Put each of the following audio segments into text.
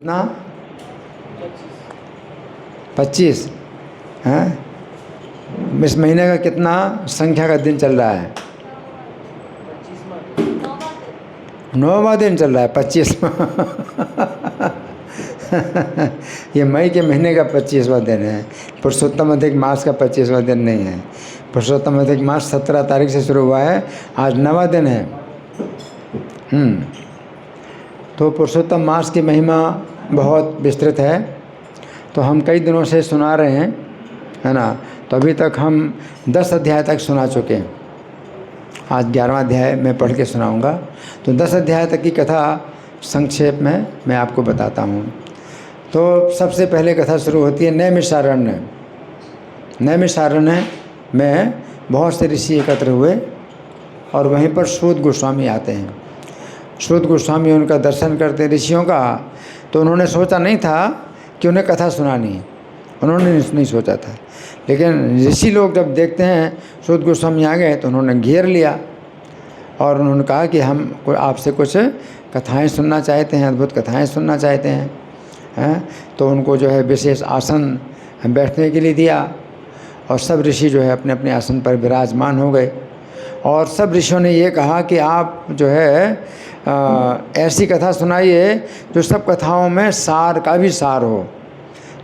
ना 25 हैं। इस महीने का कितना संख्या का दिन चल रहा है? 9वां दिन चल रहा है 25वां। ये मई के महीने का 25वां दिन है। पुरुषोत्तम अधिक मास का 25वां दिन नहीं है। पुरुषोत्तम अधिक मास 17 तारीख से शुरू हुआ है, आज 9वां दिन है। तो पुरुषोत्तम मास की महिमा बहुत विस्तृत है, तो हम कई दिनों से सुना रहे हैं, है ना। तो अभी तक हम 10 अध्याय तक सुना चुके हैं। आज 11वां अध्याय मैं पढ़ के सुनाऊंगा। तो 10 अध्याय तक की कथा संक्षेप में मैं आपको बताता हूँ। तो सबसे पहले कथा शुरू होती है नैमिषारण्य। नैमिषारण्य में बहुत से ऋषि एकत्र हुए और वहीं पर सूत गोस्वामी आते हैं। सूत गोस्वामी उनका दर्शन करते ऋषियों का, तो उन्होंने सोचा नहीं था कि उन्हें कथा सुनानी है, उन्होंने नहीं सोचा था। लेकिन ऋषि लोग जब देखते हैं सूत गोस्वामी आ गए तो उन्होंने घेर लिया और उन्होंने कहा कि हम आपसे कुछ कथाएं सुनना चाहते हैं, अद्भुत कथाएं सुनना चाहते हैं। तो उनको जो है विशेष आसन बैठने के लिए दिया और सब ऋषि जो है अपने अपने आसन पर विराजमान हो गए। और सब ऋषियों ने ये कहा कि आप जो है ऐसी कथा सुनाइए जो सब कथाओं में सार का भी सार हो,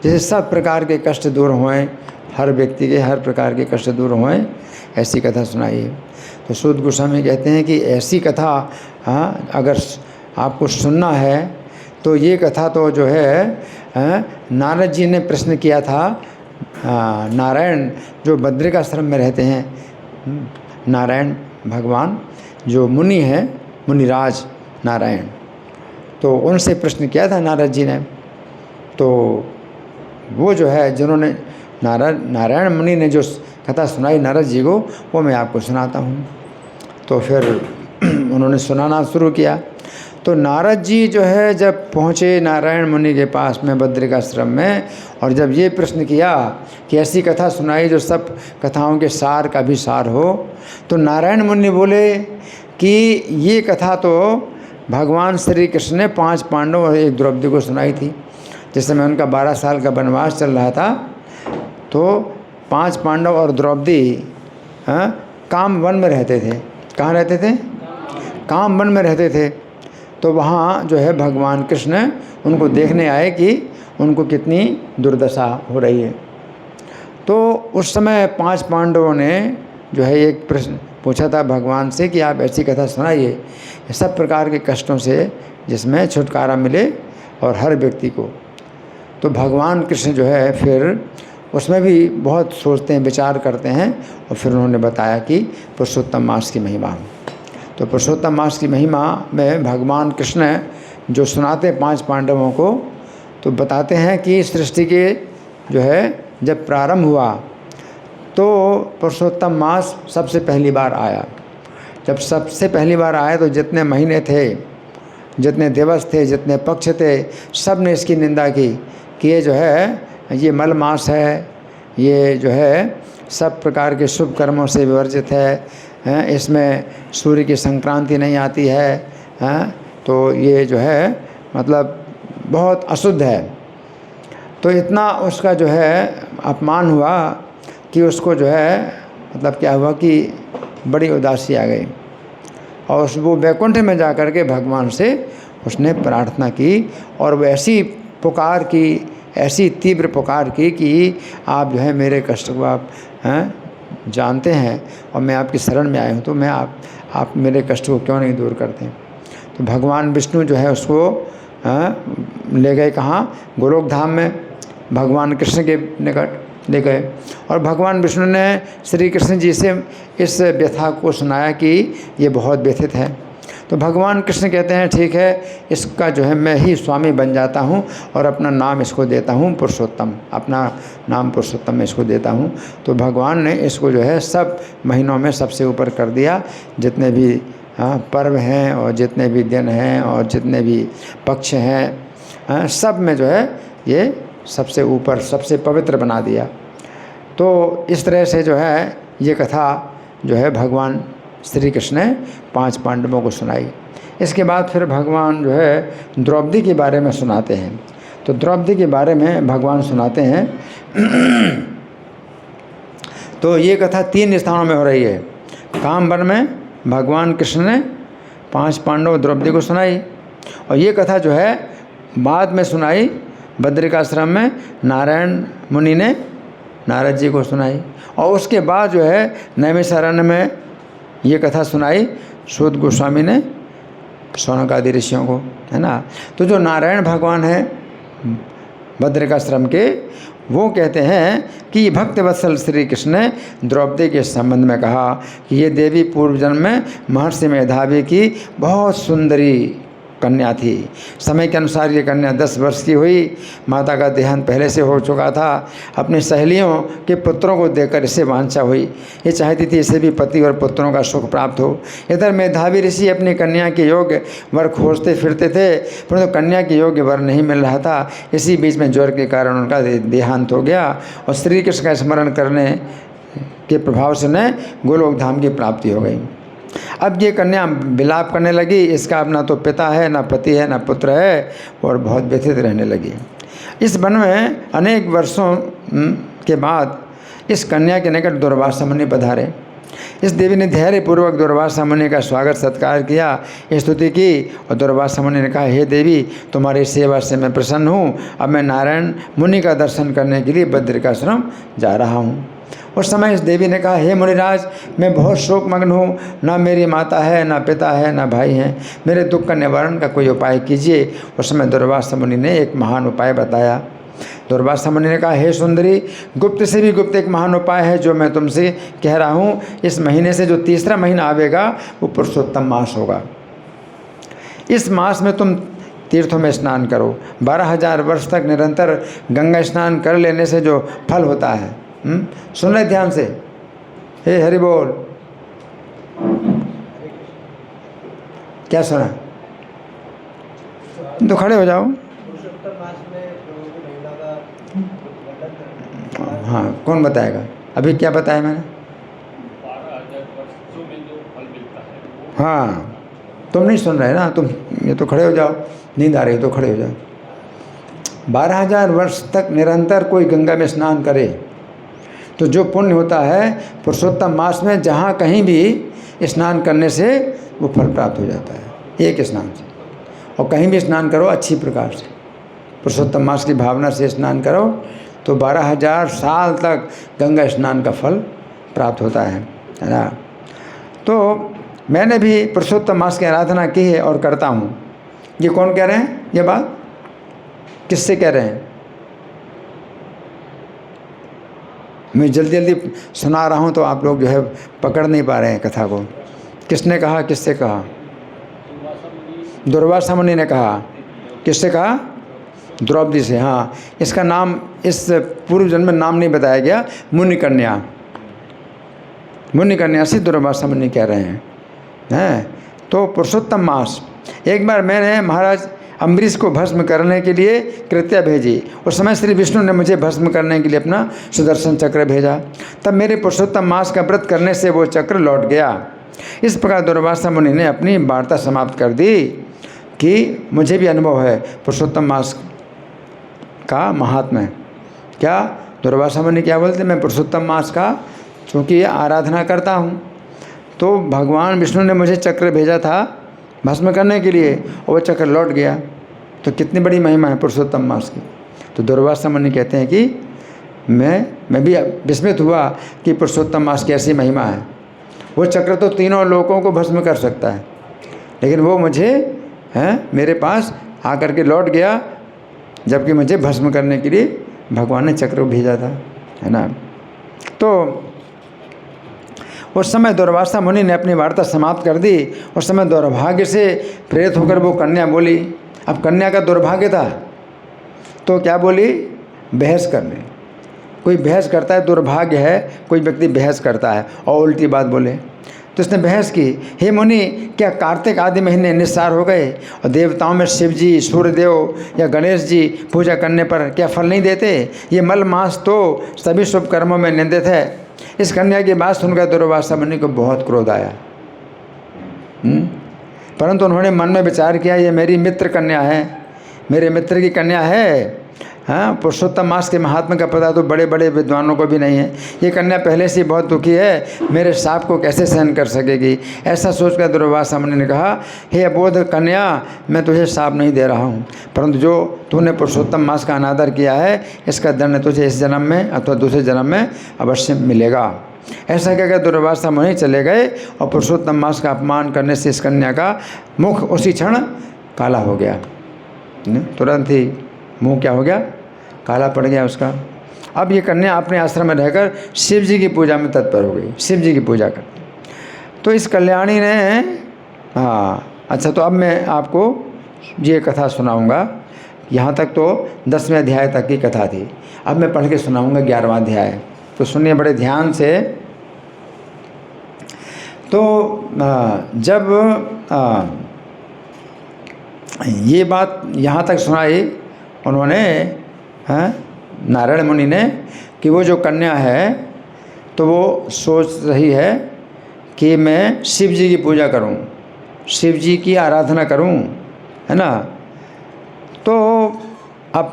जैसे सब प्रकार के कष्ट दूर होएं, हर व्यक्ति के हर प्रकार के कष्ट दूर होएं, ऐसी कथा सुनाइए। तो सूत गोस्वामी कहते हैं कि ऐसी कथा अगर आपको सुनना है तो ये कथा तो जो है नारद जी ने प्रश्न किया था। नारायण जो बद्रिकाश्रम में रहते हैं, नारायण भगवान जो मुनि हैं, मुनिराज नारायण, तो उनसे प्रश्न किया था नारद जी ने। तो वो जो है जिन्होंने नारायण मुनि ने जो कथा सुनाई नारद जी को, वो मैं आपको सुनाता हूँ। तो फिर उन्होंने सुनाना शुरू किया। तो नारद जी जो है जब पहुँचे नारायण मुनि के पास में बद्रिकाश्रम में, और जब ये प्रश्न किया कि ऐसी कथा सुनाई जो सब कथाओं के सार का भी सार हो, तो नारायण मुनि बोले कि ये कथा तो भगवान श्री कृष्ण ने 5 पांडव और 1 द्रौपदी को सुनाई थी। जिस समय उनका 12 साल का वनवास चल रहा था, तो 5 पांडव और द्रौपदी काम वन में रहते थे। कहाँ रहते थे? काम वन में रहते थे। तो वहाँ जो है भगवान कृष्ण उनको देखने आए कि उनको कितनी दुर्दशा हो रही है। तो उस समय 5 पांडवों ने जो है एक प्रश्न पूछा था भगवान से कि आप ऐसी कथा सुनाइए सब प्रकार के कष्टों से जिसमें छुटकारा मिले और हर व्यक्ति को। तो भगवान कृष्ण जो है फिर उसमें भी बहुत सोचते हैं, विचार करते हैं, और फिर उन्होंने बताया कि पुरुषोत्तम मास की महिमा। तो पुरुषोत्तम मास की महिमा में भगवान कृष्ण जो सुनाते 5 पांडवों को, तो बताते हैं कि सृष्टि के जो है जब प्रारंभ हुआ तो पुरुषोत्तम मास सबसे पहली बार आया। जब सबसे पहली बार आया तो जितने महीने थे, जितने दिवस थे, जितने पक्ष थे, सब ने इसकी निंदा की कि ये जो है ये मल मास है, ये जो है सब प्रकार के शुभ कर्मों से विवर्जित है, इसमें सूर्य की संक्रांति नहीं आती है, तो ये जो है मतलब बहुत अशुद्ध है। तो इतना उसका जो है अपमान हुआ कि उसको जो है मतलब क्या हुआ कि बड़ी उदासी आ गई, और वो वैकुंठ में जा कर के भगवान से उसने प्रार्थना की, और वो ऐसी पुकार की, ऐसी तीव्र पुकार की कि आप जो है मेरे कष्ट को आप जानते हैं और मैं आपकी शरण में आया हूँ, तो मैं आप मेरे कष्ट को क्यों नहीं दूर करते हैं। तो भगवान विष्णु जो है उसको ले गए कहाँ? गोलोक धाम में भगवान कृष्ण के निकट ले गए, और भगवान विष्णु ने श्री कृष्ण जी से इस व्यथा को सुनाया कि ये बहुत व्यथित है। तो भगवान कृष्ण कहते हैं ठीक है, इसका जो है मैं ही स्वामी बन जाता हूँ और अपना नाम इसको देता हूँ पुरुषोत्तम, अपना नाम पुरुषोत्तम में इसको देता हूँ। तो भगवान ने इसको जो है सब महीनों में सबसे ऊपर कर दिया। जितने भी पर्व हैं और जितने भी दिन हैं और जितने भी पक्ष हैं, सब में जो है ये सबसे ऊपर, सबसे पवित्र बना दिया। तो इस तरह से जो है ये कथा जो है भगवान श्री कृष्ण ने 5 पांडवों को सुनाई। इसके बाद फिर भगवान जो है द्रौपदी के बारे में सुनाते हैं। तो द्रौपदी के बारे में भगवान सुनाते हैं। तो ये कथा 3 स्थानों में हो रही है। कामवन में भगवान कृष्ण ने 5 पांडव द्रौपदी को सुनाई, और ये कथा जो है बाद में सुनाई बद्रिकाश्रम में नारायण मुनि ने नारद जी को सुनाई, और उसके बाद जो है नैमिषारण्य में ये कथा सुनाई सूत गोस्वामी ने शौनकादि ऋषियों को, है ना। तो जो नारायण भगवान है बद्रिकाश्रम के, वो कहते हैं कि भक्त वत्सल श्री कृष्ण ने द्रौपदी के संबंध में कहा कि ये देवी पूर्व जन्म में महर्षि मेधावी की बहुत सुंदरी कन्या थी। समय के अनुसार ये कन्या 10 वर्ष की हुई। माता का देहांत पहले से हो चुका था। अपनी सहेलियों के पुत्रों को देखकर इसे वांछा हुई। ये चाहती थी इसे भी पति और पुत्रों का सुख प्राप्त हो। इधर मेधावी ऋषि अपनी कन्या के योग्य वर खोजते फिरते थे, परंतु कन्या के योग्य वर नहीं मिल रहा था। इसी बीच में ज्वर के कारण उनका देहांत हो गया, और श्री कृष्ण का स्मरण करने के प्रभाव से उन्हें गोलोक धाम की प्राप्ति हो गई। अब ये कन्या विलाप करने लगी, इसका अब ना तो पिता है, ना पति है, ना पुत्र है, और बहुत व्यथित रहने लगी। इस वन में अनेक वर्षों के बाद इस कन्या के निकट दुर्वासा मुनि पधारे। इस देवी ने धैर्यपूर्वक दुर्वासा मुनि का स्वागत सत्कार किया, स्तुति की, और दुर्वासा मुनि ने कहा, हे देवी, तुम्हारी सेवा से मैं प्रसन्न हूँ। अब मैं नारायण मुनि का दर्शन करने के लिए बद्रिकाश्रम जा रहा हूँ। उस समय इस देवी ने कहा, हे मुनिराज, मैं बहुत शोकमग्न हूँ। ना मेरी माता है, ना पिता है, ना भाई हैं। मेरे दुख का निवारण का कोई उपाय कीजिए। उस समय दुर्वासा मुनि ने एक महान उपाय बताया। दुर्वासा मुनि ने कहा, हे सुंदरी, गुप्त से भी गुप्त एक महान उपाय है जो मैं तुमसे कह रहा हूँ। इस महीने से जो 3रा महीना आवेगा वो पुरुषोत्तम मास होगा। इस मास में तुम तीर्थों में स्नान करो। 12,000 वर्ष तक निरंतर गंगा स्नान कर लेने से जो फल होता है, सुन रहे ध्यान से, हे हरि बोल, क्या सुना? तो खड़े हो जाओ। हाँ, कौन बताएगा? अभी क्या बताया मैंने? 12,000 वर्षों में जो फल मिलता है। हाँ, तुम नहीं सुन रहे ना, तुम ये तो खड़े हो जाओ, नींद आ रही है तो खड़े हो जाओ। 12,000 वर्ष तक निरंतर कोई गंगा में स्नान करे तो जो पुण्य होता है पुरुषोत्तम मास में जहाँ कहीं भी स्नान करने से वो फल प्राप्त हो जाता है, एक स्नान से। और कहीं भी स्नान करो अच्छी प्रकार से, पुरुषोत्तम मास की भावना से स्नान करो तो 12,000 साल तक गंगा स्नान का फल प्राप्त होता है ना। तो मैंने भी पुरुषोत्तम मास की आराधना की है और करता हूँ। ये कौन कह रहे हैं? ये बात किससे कह रहे हैं? मैं जल्दी जल्दी सुना रहा हूँ तो आप लोग जो है पकड़ नहीं पा रहे हैं कथा को। किसने कहा, किससे कहा? दुर्वासा मुनि ने कहा। किससे कहा? द्रौपदी से। हाँ, इसका नाम इस पूर्व जन्म में नाम नहीं बताया गया, मुनि कन्या। मुनि कन्या से दुर्वासा मुनि कह रहे हैं। तो पुरुषोत्तम मास, एक बार मैंने महाराज अम्बरीश को भस्म करने के लिए कृत्या भेजी। उस समय श्री विष्णु ने मुझे भस्म करने के लिए अपना सुदर्शन चक्र भेजा। तब मेरे पुरुषोत्तम मास का व्रत करने से वो चक्र लौट गया। इस प्रकार दुर्वासा मुनि ने अपनी वार्ता समाप्त कर दी कि मुझे भी अनुभव है पुरुषोत्तम मास का महात्म्य। क्या दुर्वासा मुनि क्या बोलते? मैं पुरुषोत्तम मास का चूँकि आराधना करता हूँ तो भगवान विष्णु ने मुझे चक्र भेजा था भस्म करने के लिए और वो चक्र लौट गया। तो कितनी बड़ी महिमा है पुरुषोत्तम मास की। तो दुर्वासा मुनि कहते हैं कि मैं भी विस्मित हुआ कि पुरुषोत्तम मास की ऐसी महिमा है। वो चक्र तो तीनों लोगों को भस्म कर सकता है, लेकिन वो मुझे मेरे पास आकर के लौट गया, जबकि मुझे भस्म करने के लिए भगवान ने चक्र भेजा था, है ना। तो उस समय दुर्वासा मुनि ने अपनी वार्ता समाप्त कर दी। उस समय दुर्भाग्य से प्रेरित होकर वो कन्या बोली। अब कन्या का दुर्भाग्य था तो क्या बोली? बहस करने। कोई बहस करता है दुर्भाग्य है, कोई व्यक्ति बहस करता है और उल्टी बात बोले। तो उसने बहस की, हे मुनि, क्या कार्तिक आदि महीने निस्सार हो गए और देवताओं में शिव जी, सूर्यदेव या गणेश जी पूजा करने पर क्या फल नहीं देते? ये मल मास तो सभी शुभ कर्मों में निंदित है। इस कन्या की बात सुनकर दुर्वासा मुनि को बहुत क्रोध आया। परंतु उन्होंने मन में विचार किया ये मेरी मित्र कन्या है, मेरे मित्र की कन्या है। हाँ, पुरुषोत्तम मास के महात्मा का पता तो बड़े बड़े विद्वानों को भी नहीं है। ये कन्या पहले से बहुत दुखी है, मेरे शाप को कैसे सहन कर सकेगी। ऐसा सोचकर दुर्वासा मुनि ने कहा, हे अबोध कन्या, मैं तुझे शाप नहीं दे रहा हूँ, परंतु जो तूने पुरुषोत्तम मास का अनादर किया है इसका दंड तुझे इस जन्म में अथवा दूसरे जन्म में अवश्य मिलेगा। ऐसा कहकर दुर्वासा मुनि चले गए और पुरुषोत्तम मास का अपमान करने से इस कन्या का मुख उसी क्षण काला हो गया। तुरंत ही मुंह क्या हो गया, काला पड़ गया उसका। अब ये कन्या अपने आश्रम में रहकर शिव जी की पूजा में तत्पर हो गई, शिव जी की पूजा कर। तो इस कल्याणी ने अच्छा, तो अब मैं आपको ये कथा सुनाऊंगा। यहाँ तक तो 10वें अध्याय तक की कथा थी। अब मैं पढ़ के सुनाऊंगा 11वां अध्याय, तो सुनिए बड़े ध्यान से। तो जब ये बात यहाँ तक सुनाई उन्होंने, नारायण मुनि ने, कि वो जो कन्या है तो वो सोच रही है कि मैं शिव जी की पूजा करूं, शिव जी की आराधना करूं, है ना। तो अब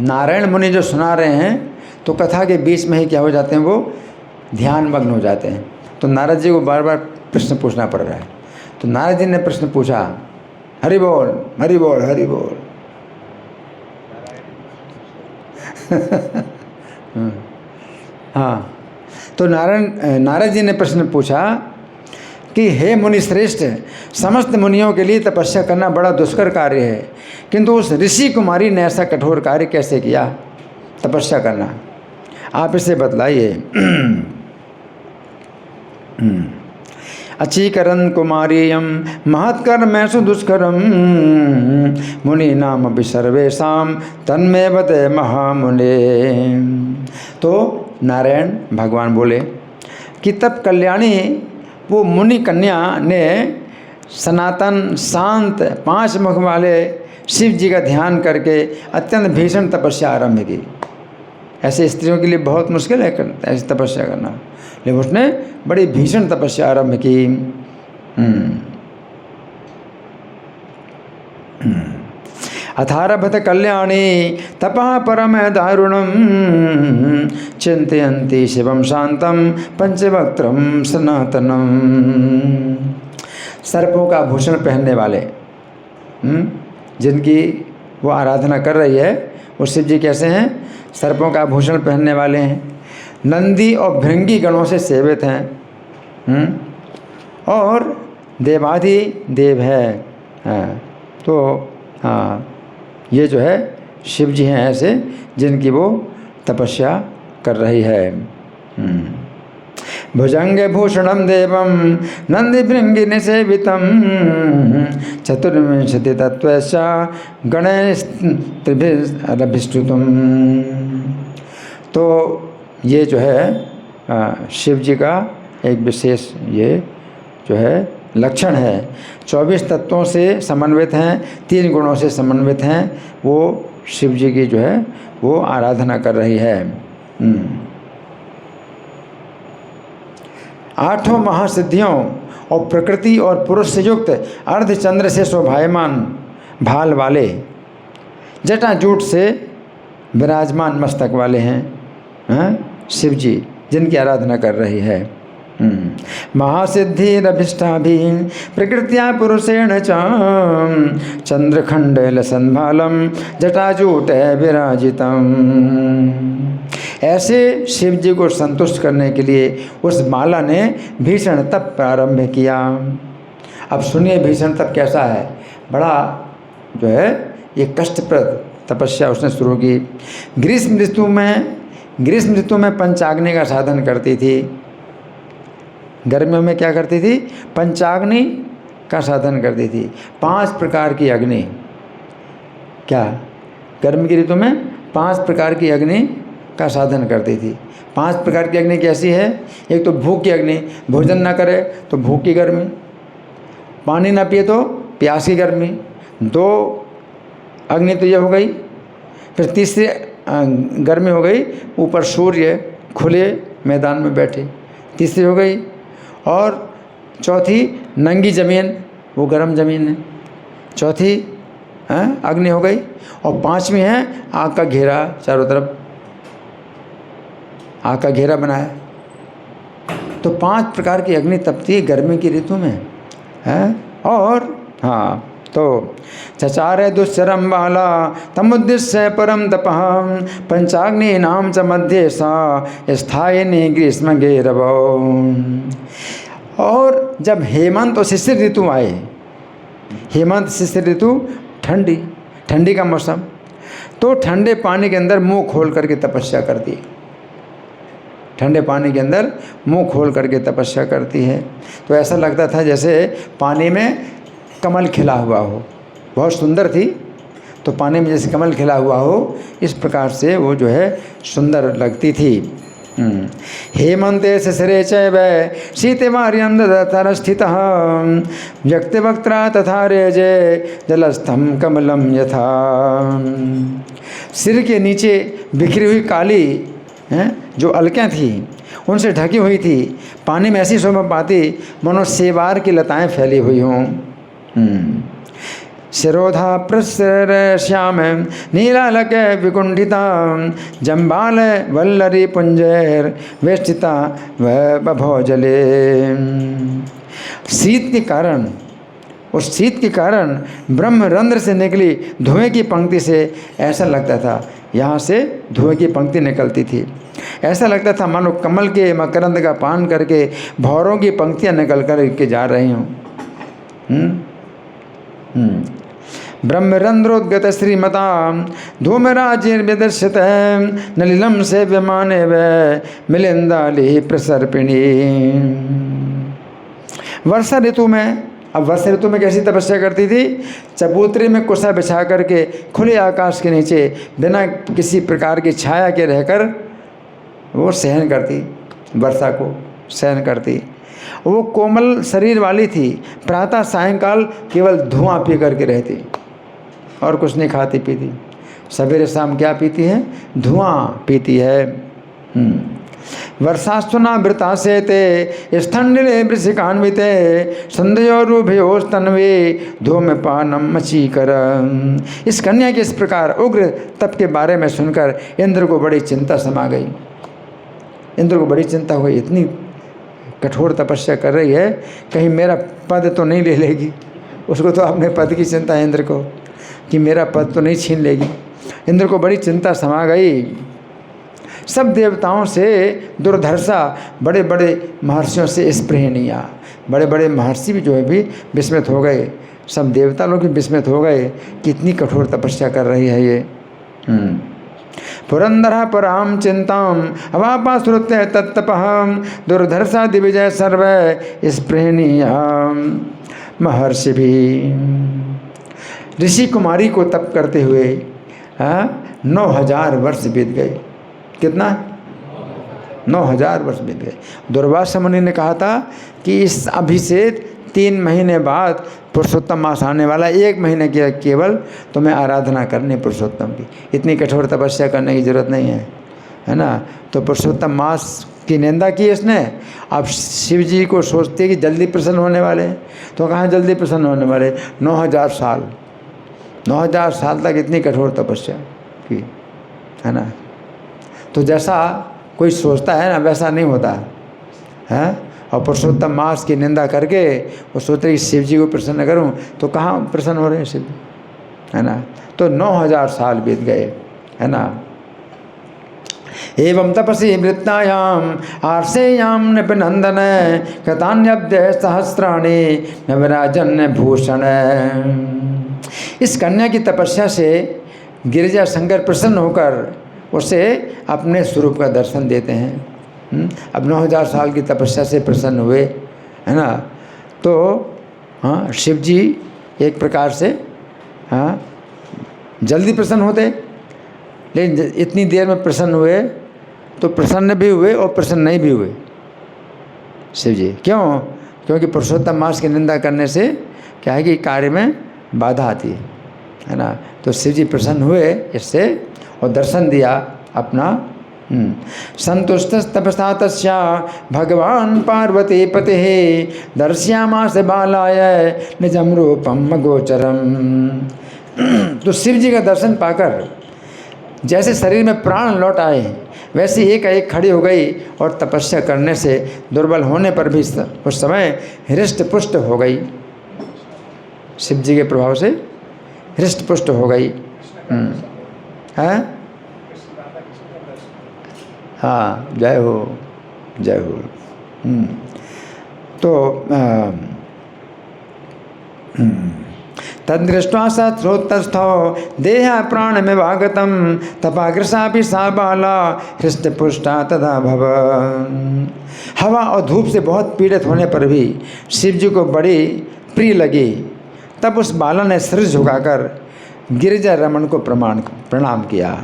नारायण मुनि जो सुना रहे हैं तो कथा के बीच में ही क्या हो जाते हैं, वो ध्यान मग्न हो जाते हैं। तो नारद जी को बार बार प्रश्न पूछना पड़ रहा है। तो नारद जी ने प्रश्न पूछा, हरि बोल हरि बोल हरि बोल। हाँ, तो नारद जी ने प्रश्न पूछा कि हे मुनि श्रेष्ठ, समस्त मुनियों के लिए तपस्या करना बड़ा दुष्कर कार्य है, किंतु उस ऋषि कुमारी ने ऐसा कठोर कार्य कैसे किया, तपस्या करना, आप इसे बतलाइए। अचीकरण कुमारीयम महत्कर्मेषु दुष्करम मुनि नाम अपि सर्वेषां तन्मे बते महामुने। तो नारायण भगवान बोले कि तब कल्याणी वो मुनि कन्या ने सनातन शांत 5 मुख वाले शिव जी का ध्यान करके अत्यंत भीषण तपस्या आरंभ की। ऐसे स्त्रियों के लिए बहुत मुश्किल है ऐसी तपस्या करना, लेकिन उसने बड़ी भीषण तपस्या आरंभ की। अथारभत कल्याणी तपः परम दारुणम चिंतयन्ति शिवम शांतम पंचवक्त्रम सनातनम। सर्पों का आभूषण पहनने वाले, जिनकी वो आराधना कर रही है, वो शिव जी कैसे हैं, सर्पों का आभूषण पहनने वाले हैं, नंदी और भृंगी गणों से सेवित हैं, और देवाधि देव है। तो हाँ, ये जो है शिव जी हैं ऐसे जिनकी वो तपस्या कर रही है। भुजंग भूषणम देवम नंदी भृंगी निसेवितम चतुर्विंशति तत्वैसा गणेश त्रिभिरभिष्टुतम। तो ये जो है शिव जी का एक विशेष ये जो है लक्षण है। 24 तत्वों से समन्वित हैं, 3 गुणों से समन्वित हैं। वो शिव जी की जो है वो आराधना कर रही है। 8 महासिद्धियों और प्रकृति और पुरुष से युक्त अर्धचंद्र से शोभायमान भाल वाले, जटाजूट से विराजमान मस्तक वाले हैं शिव जी, जिनकी आराधना कर रही है। महासिद्धिरभिष्टाभि प्रकृत्या पुरुषेण च चंद्रखंड संभालम जटाजूट विराजितम। ऐसे शिव जी को संतुष्ट करने के लिए उस माला ने भीषण तप प्रारंभ किया। अब सुनिए भीषण तप कैसा है, बड़ा जो है ये कष्टप्रद तपस्या उसने शुरू की। ग्रीष्म ऋतु में पंचाग्नि का साधन करती थी। गर्मियों में क्या करती थी, पंचाग्नि का साधन करती थी। 5 प्रकार की अग्नि, क्या गर्मी की ऋतु में 5 प्रकार की अग्नि का साधन करती थी। 5 प्रकार की अग्नि कैसी है, एक तो भूख की अग्नि, भोजन ना करे तो भूख की गर्मी, पानी ना पिए तो प्यास की गर्मी, 2 अग्नि तो ये हो गई। फिर तीसरी गर्मी हो गई ऊपर सूर्य खुले मैदान में बैठे, तीसरी हो गई। और चौथी नंगी ज़मीन, वो गर्म ज़मीन है। चौथी अग्नि हो गई, और पांचवी है आग का घेरा, चारों तरफ आग का घेरा बनाया। तो 5 प्रकार की अग्नि तपती है गर्मी की ऋतु में है। और हाँ, तो चचारे दुश्चरम बाला तमुद्दिश्य परम तपः पंचाग्नि नाम च मध्य सा स्थायिनी ग्रीष्म गेरव। और जब हेमंत और शिशिर ऋतु आए, हेमंत शिशिर ऋतु ठंडी का मौसम, तो ठंडे पानी के अंदर मुंह खोल करके तपस्या करती है। ठंडे पानी के अंदर मुंह खोल करके तपस्या करती है। तो ऐसा लगता था जैसे पानी में कमल खिला हुआ हो, बहुत सुंदर थी। तो पानी में जैसे कमल खिला हुआ हो, इस प्रकार से वो जो है सुंदर लगती थी। हेमंते शिशिरे चैव शीतवार्यं दधतरस्थितः व्यक्तिवक्त्रा तथा रेजे जलस्थं कमलं यथा। सिर के नीचे बिखरी हुई काली जो अलकें थी, उनसे ढकी हुई थी, पानी में ऐसी शोभा पाती मनो सेवार की लताएं फैली हुई हों। शिरोधा प्रसर श्याम नीलालक विकुंठिता जम्बाल वल्लरी पुंजैर वेष्टिता बभौ जले। शीत के कारण, उस शीत के कारण ब्रह्मरंध्र से निकली धुएं की पंक्ति से ऐसा लगता था, यहाँ से धुएं की पंक्ति निकलती थी। ऐसा लगता था मानो कमल के मकरंद का पान करके भौरों की पंक्तियाँ निकल कर के जा रही हों। ब्रह्मरंध्रोद्गत श्रीमता धूमराजिर्विदर्शित नलिलम से विमाने व मिलिंदाली प्रसर्पिणी। वर्षा ऋतु में, अब वर्षा ऋतु में कैसी तपस्या करती थी? चबूतरी में कुर्सा बिछा करके खुले आकाश के नीचे बिना किसी प्रकार की छाया के रहकर वो सहन करती, वर्षा को सहन करती। वो कोमल शरीर वाली थी, प्रातः सायंकाल केवल धुआं पी करके रहती और कुछ नहीं खाती पीती। सवेरे शाम क्या पीती है? धुआं पीती है। वर्षास्तुना वृता से ते स्थंडिले वृषिकान्विते संध्योरुभयोस्तन्वे धूमपानम मचीकर। इस कन्या के इस प्रकार उग्र तप के बारे में सुनकर इंद्र को बड़ी चिंता समा गई। इंद्र को बड़ी चिंता हुई, इतनी कठोर तपस्या कर रही है, कहीं मेरा पद तो नहीं ले लेगी। उसको तो अपने पद की चिंता है इंद्र को, कि मेरा पद तो नहीं छीन लेगी। इंद्र को बड़ी चिंता समा गई। सब देवताओं से दुर्धर्षा, बड़े बड़े महर्षियों से स्पृहणीया, बड़े बड़े महर्षि भी जो है भी विस्मित हो गए। सब देवता लोग भी विस्मित हो गए कि इतनी कठोर तपस्या कर रही है ये। पुरंदर पराम चिंताम अवापाश्रुत्य तत्तपः दुर्धर्षा दिविजय सर्व स्पृहणीया महर्षि भी। ऋषि कुमारी को तप करते हुए 9000 वर्ष बीत गए। कितना? 9000 वर्ष बीत गए। दुर्वासा मुनि ने कहा था कि इस अभी से 3 महीने बाद पुरुषोत्तम मास आने वाला, 1 महीने के केवल तुम्हें आराधना करनी पुरुषोत्तम की। इतनी कठोर तपस्या करने की जरूरत नहीं है ना। तो पुरुषोत्तम मास की निंदा की इसने। अब शिव जी को सोचते कि जल्दी प्रसन्न होने वाले हैं, तो कहाँ जल्दी प्रसन्न होने वाले? 9000 साल, 9000 साल तक इतनी कठोर तपस्या की, है ना। तो जैसा कोई सोचता है ना, वैसा नहीं होता है। और पुरुषोत्तम मास की निंदा करके वो सोचते कि शिव जी को प्रसन्न करूं, तो कहाँ प्रसन्न हो रहे हैं शिव जी, है ना। तो 9000 साल बीत गए, है ना। एवं तपसी वृत्तायाम आर्षेयाम नृपनंदन कृतान्यब्दे सहस्राणि नवराजन भूषण। इस कन्या की तपस्या से गिरिजा शंकर प्रसन्न होकर उसे अपने स्वरूप का दर्शन देते हैं। अब 9000 साल की तपस्या से प्रसन्न हुए, है ना। तो हाँ, शिव जी एक प्रकार से हाँ जल्दी प्रसन्न होते, लेकिन इतनी देर में प्रसन्न हुए तो प्रसन्न भी हुए और प्रसन्न नहीं भी हुए शिव जी। क्यों? क्योंकि पुरुषोत्तम मास की निंदा करने से क्या है कि कार्य में बाधा आती है ना। तो शिव जी प्रसन्न हुए इससे और दर्शन दिया अपना संतुष्टस्तपसा तस्या भगवान पार्वती पतिः दर्श्यामास बालाय निजम रूपम गोचरम। तो शिव जी का दर्शन पाकर जैसे शरीर में प्राण लौट आए वैसे एक खड़ी हो गई और तपस्या करने से दुर्बल होने पर भी उस समय हृष्ट पुष्ट हो गई। शिव जी के प्रभाव से हृष्ट पुष्ट हो गई। है हाँ, जय हो जय हो। तो तदृष्ट्वा स श्रोतस्थो देह प्राण में वागतम तपाग्रसापि सा बाला हृष्टपुष्टा तदा भव। हवा और धूप से बहुत पीड़ित होने पर भी शिव जी को बड़ी प्रिय लगी। तब उस बाला ने सिर झुकाकर गिरिजा रमण को प्रणाम किया।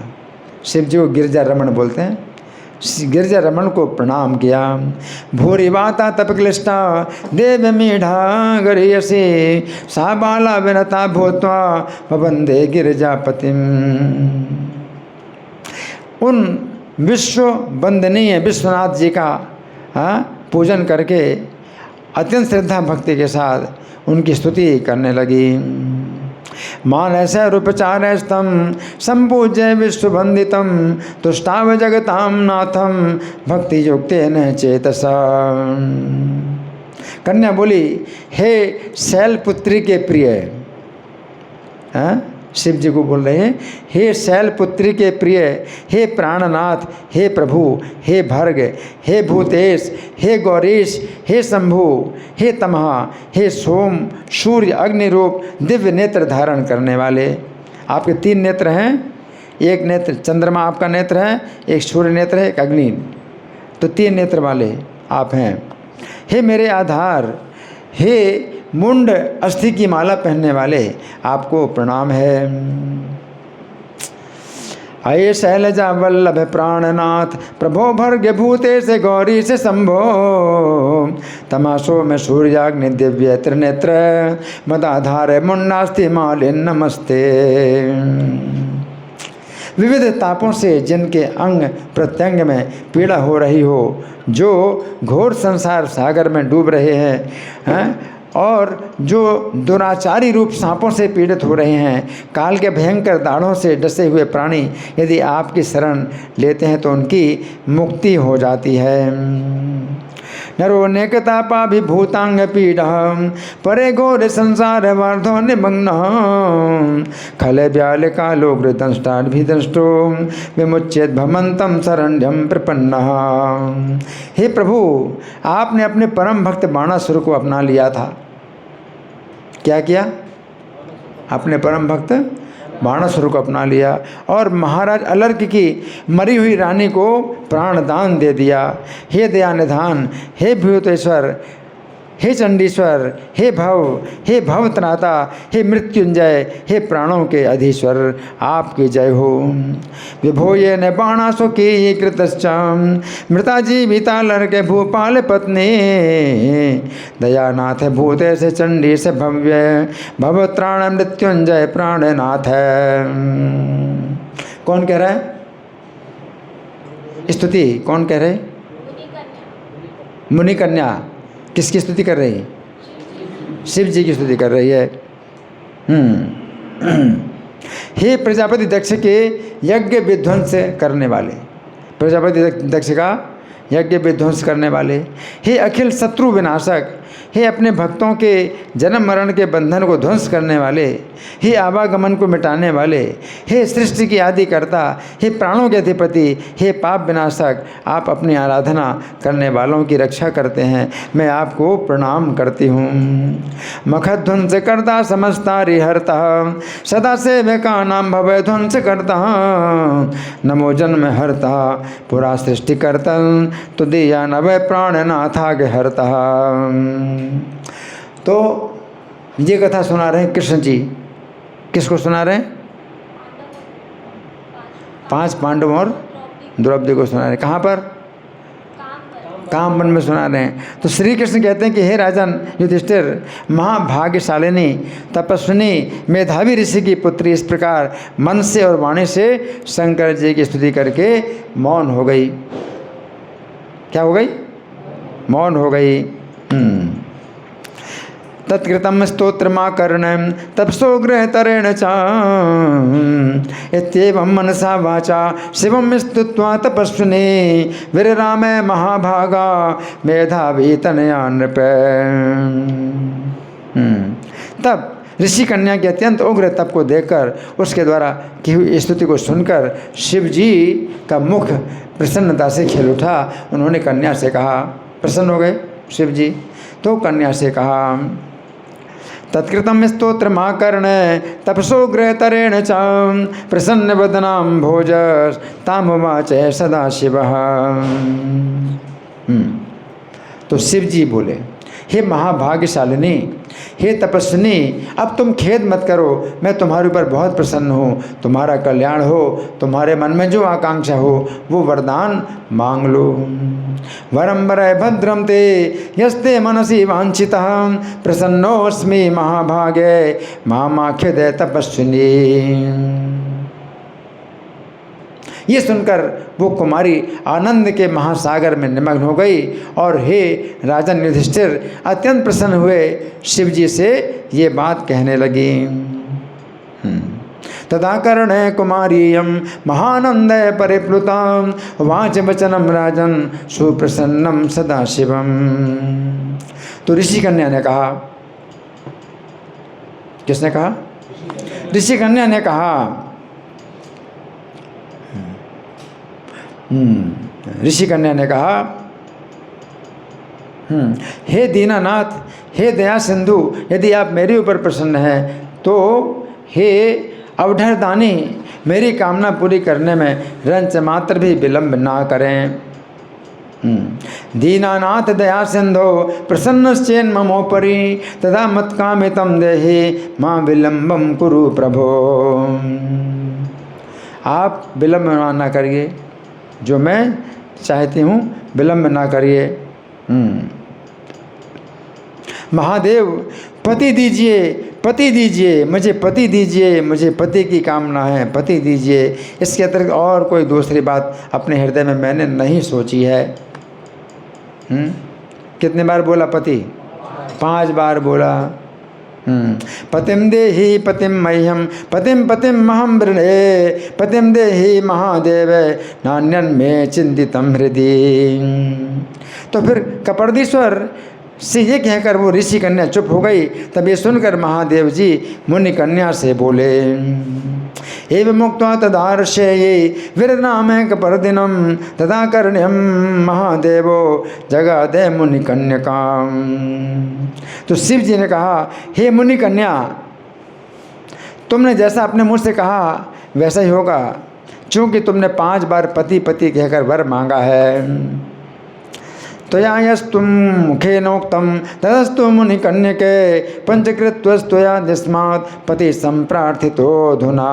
शिव जी को गिरिजा रमण बोलते हैं। गिरिजा रमण को प्रणाम किया। भूरी वाता तपक्लिष्टा देव मीढ़ा गरीयसी सा बाला विनता भूत्वा वंदे गिरिजापतिम। उन विश्व वंदनीय विश्वनाथ जी का पूजन करके अत्यंत श्रद्धा भक्ति के साथ उनकी स्तुति करने लगी। मानस रूपचार स्तम संपूज्य विश्ववंदितम तुष्टाव जगताम नाथम भक्ति युक्तेन चेतसा। कन्या बोली, हे शैलपुत्री के प्रिय, शिव जी को बोल रहे हैं, हे शैलपुत्री के प्रिय, हे प्राणनाथ, हे प्रभु, हे भर्ग, हे भूतेश, हे गौरीश, हे शंभु, हे तमहा, हे सोम, सूर्य, अग्नि रूप दिव्य नेत्र धारण करने वाले। आपके 3 नेत्र हैं। एक नेत्र चंद्रमा आपका नेत्र है, एक सूर्य नेत्र है, एक अग्नि, तो 3 नेत्र वाले आप हैं। हे मेरे आधार, हे मुंड अस्थि की माला पहनने वाले, आपको प्रणाम है। अये शैलजा वल्लभ प्राणनाथ प्रभो भर्ग भूते से गौरी से शंभो तमाशो में सूर्याग्नि दिव्य त्रिनेत्र मदाधार मुंडास्थि मालिन नमस्ते। विविध तापों से जिनके अंग प्रत्यंग में पीड़ा हो रही हो, जो घोर संसार सागर में डूब रहे हैं और जो दुराचारी रूप सांपों से पीड़ित हो रहे हैं, काल के भयंकर दाढ़ों से डसे हुए प्राणी यदि आपकी शरण लेते हैं तो उनकी मुक्ति हो जाती है। नरो नेकतापाभिभूतांग पीड़ा परे घोर संसार वार्धो निमग्न खले ब्याल कालो गृदंष्टाभिदंष्टो विमुच्येत भमंतम शरण्यम प्रपन्न। हे प्रभु, आपने अपने परम भक्त बाणासुर को अपना लिया था। क्या किया? अपने परम भक्त बाणासुर को अपना लिया और महाराज अलर्क की मरी हुई रानी को प्राण दान दे दिया। हे दयानिधान, हे भूतेश्वर, हे चंडीश्वर, हे भवत्राता, हे मृत्युंजय, हे प्राणों के अधीश्वर, आपकी जय हो। विभो ये न बाणासु की कृतश्चम मृता जीविता लर्के भूपाल पत्नी दयानाथ भूते से चंडी से भव्य भवत्राण मृत्युंजय प्राणनाथ है। कौन कह रहा है स्तुति? कौन कह रहे? मुनि कन्या। किसकी स्तुति कर रही है? शिव जी की स्तुति कर रही है। हे प्रजापति दक्ष के यज्ञ विध्वंस करने वाले, प्रजापति दक्ष का यज्ञ विध्वंस करने वाले, हे अखिल शत्रु विनाशक, हे अपने भक्तों के जन्म मरण के बंधन को ध्वंस करने वाले, हे आवागमन को मिटाने वाले, हे सृष्टि की आदि करता, हे प्राणों के अधिपति, हे पाप विनाशक, आप अपनी आराधना करने वालों की रक्षा करते हैं, मैं आपको प्रणाम करती हूँ। मखध्वंस करता समस्ता रिहरता सदा सेवका नाम भवय ध्वंस करता नमो जन्म हरता पुरा सृष्टि करतन तो दिया नवय प्राणनाथाग हरता। तो ये कथा सुना रहे हैं कृष्ण जी। किसको सुना रहे हैं? 5 पांडवों और द्रौपदी को सुना रहे हैं। कहाँ पर? काम मन में सुना रहे हैं। तो श्री कृष्ण कहते हैं कि हे राजन युधिष्ठिर, महाभाग्यशालिनी तपस्विनी मेधावी ऋषि की पुत्री इस प्रकार मन से और वाणी से शंकर जी की स्तुति करके मौन हो गई। क्या हो गई? मौन हो गई। तत्कृतम स्तोत्रमाकर्ण तपसो गृहतरेण च इत्येवं मनसा वाचा शिवं स्तुत्वा तपस्विनी वीररामे महाभागा मेधावी तनया नृप। तब ऋषि कन्या के अत्यंत उग्र तप को देखकर उसके द्वारा की हुई स्तुति को सुनकर शिव जी का मुख प्रसन्नता से खिल उठा। उन्होंने कन्या से कहा, प्रसन्न हो गए शिव जी, तो कन्या से कहा तत्कृतम स्तोत्रमाकर्ण तपसो गृहतरेण च प्रसन्न वदनां भोज तामुवाच सदा शिव। तो शिव जी बोले, हे महाभाग्यशालिनी, हे तपस्विनी, अब तुम खेद मत करो, मैं तुम्हारे ऊपर बहुत प्रसन्न हूँ। तुम्हारा कल्याण हो, तुम्हारे मन में जो आकांक्षा हो वो वरदान मांग लो। वरम वर भद्रम ते यस्ते मनसि वांछितः प्रसन्नोऽस्मि महाभागे मामाख्यदे तपस्विनी। ये सुनकर वो कुमारी आनंद के महासागर में निमग्न हो गई और हे राजन युधिष्ठिर अत्यंत प्रसन्न हुए शिव जी से ये बात कहने लगी। तदा कर्णे कुमारीयं महानंद परिप्लुतां वाच वचनम राजन सुप्रसन्नम सदा शिवम। तो ऋषि कन्या ने कहा, किसने कहा? ऋषि कन्या ने कहा, ऋषि कन्या ने कहा, हे दीनानाथ, हे दया सिंधु, यदि आप मेरे ऊपर प्रसन्न हैं तो हे अवधरदानी, मेरी कामना पूरी करने में रंच मात्र भी विलंब ना करें। दीनानाथ दया सिंधो प्रसन्नश्चेन ममोपरि तदा मत्कामितं देहि मां विलंबम कुरु प्रभो। आप विलंब ना करिए, जो मैं चाहती हूँ विलंब ना करिए। महादेव पति दीजिए, पति दीजिए, मुझे पति दीजिए, मुझे पति की कामना है, पति दीजिए। इसके अतिरिक्त और कोई दूसरी बात अपने हृदय में मैंने नहीं सोची है। कितने बार बोला पति? 5 बार बोला। पतिम देहि पतिम मह्यम पतिम पतिम महम वृणे पतिम देहि महादेव नान्यन में चिंतितम हृदय। तो फिर कपर्दीश्वर से ये कहकर वो ऋषि कन्या चुप हो गई। तब ये सुनकर महादेव जी मुनि कन्या से बोले, एव मुक्त्वा तदार्षये वीरनाम कपर्दिनम तदा कर्ण्यम महादेवो जगादे मुनि कन्यकाम। तो शिव जी ने कहा, हे मुनि कन्या, तुमने जैसा अपने मुँह से कहा वैसा ही होगा, क्योंकि तुमने 5 बार पति पति कहकर वर मांगा है। त्वया यस्तुम मुखेनोक्तम तदस्तु मुनि कन्यके पंचकृत्वस्तुया यस्मात् पति संप्रार्थितो धुना।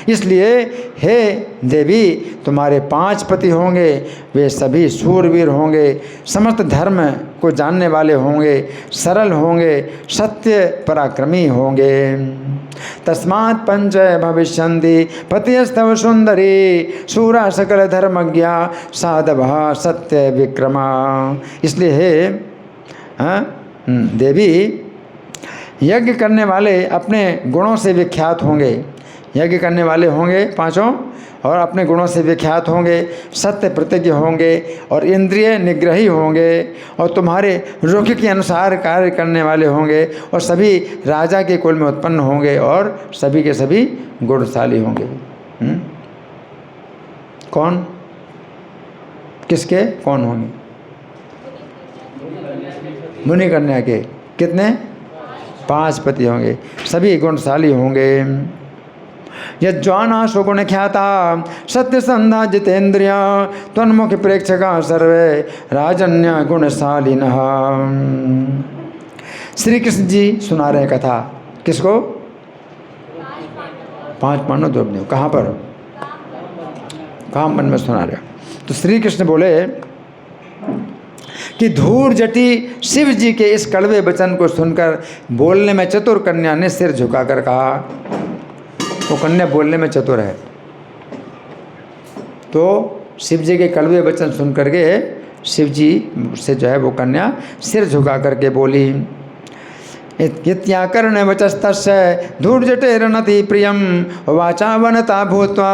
इसलिए हे देवी, तुम्हारे 5 पति होंगे, वे सभी शूरवीर होंगे, समस्त धर्म को जानने वाले होंगे, सरल होंगे, सत्य पराक्रमी होंगे। तस्मात् पंच भविष्यन्ति पतिस्तव सुंदरी शूरा सकल धर्मज्ञा साधवः सत्य विक्रमा। इसलिए हे देवी, यज्ञ करने वाले अपने गुणों से विख्यात होंगे, यज्ञ करने वाले होंगे 5 और अपने गुणों से विख्यात होंगे, सत्य प्रतिज्ञ होंगे और इंद्रिय निग्रही होंगे और तुम्हारे रुख के अनुसार कार्य करने वाले होंगे और सभी राजा के कुल में उत्पन्न होंगे और सभी के सभी गुणशाली होंगे। कौन? किसके? कौन होंगे? मुनि कन्या के। कितने? 5 पति होंगे, सभी गुणशाली होंगे। यज्वाना सुगुण ख्याता सत्यसंधा जितेन्द्रिया त्वन्मुख प्रेक्षका सर्वे राजन्य गुणशालिनः। श्री कृष्ण जी सुना रहे कथा। किसको? 5 पांडव द्रौपदी। कहाँ पर? कहाँ मन में सुना रहे? तो श्री कृष्ण बोले, कि धूर जटी शिव जी के इस कड़वे वचन को सुनकर बोलने में चतुर कन्या ने सिर झुकाकर कहा। वो कन्या बोलने में चतुर है, तो शिव जी के कड़वे वचन सुन करके शिव जी से जो है वो कन्या सिर झुका करके बोली। इत्याकर्ण वचस्तस्य धूर्जटेरनति प्रियम वाचा वनता भूत्वा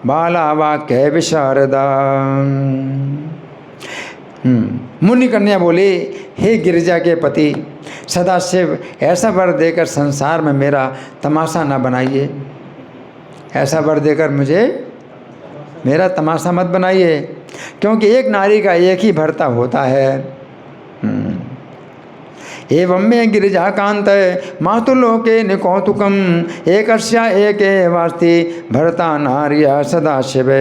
बाला वाक्य विशारदा। मुनि कन्या बोली, हे गिरिजा के पति सदाशिव, ऐसा वर देकर संसार में मेरा तमाशा न बनाइए। ऐसा वर देकर मुझे मेरा तमाशा मत बनाइए, क्योंकि एक नारी का एक ही भर्ता होता है। एवं में गिरिजा कांत मातुलोके निकौतुकम एकस्या एके वास्ति भरता नार्या सदाशिव।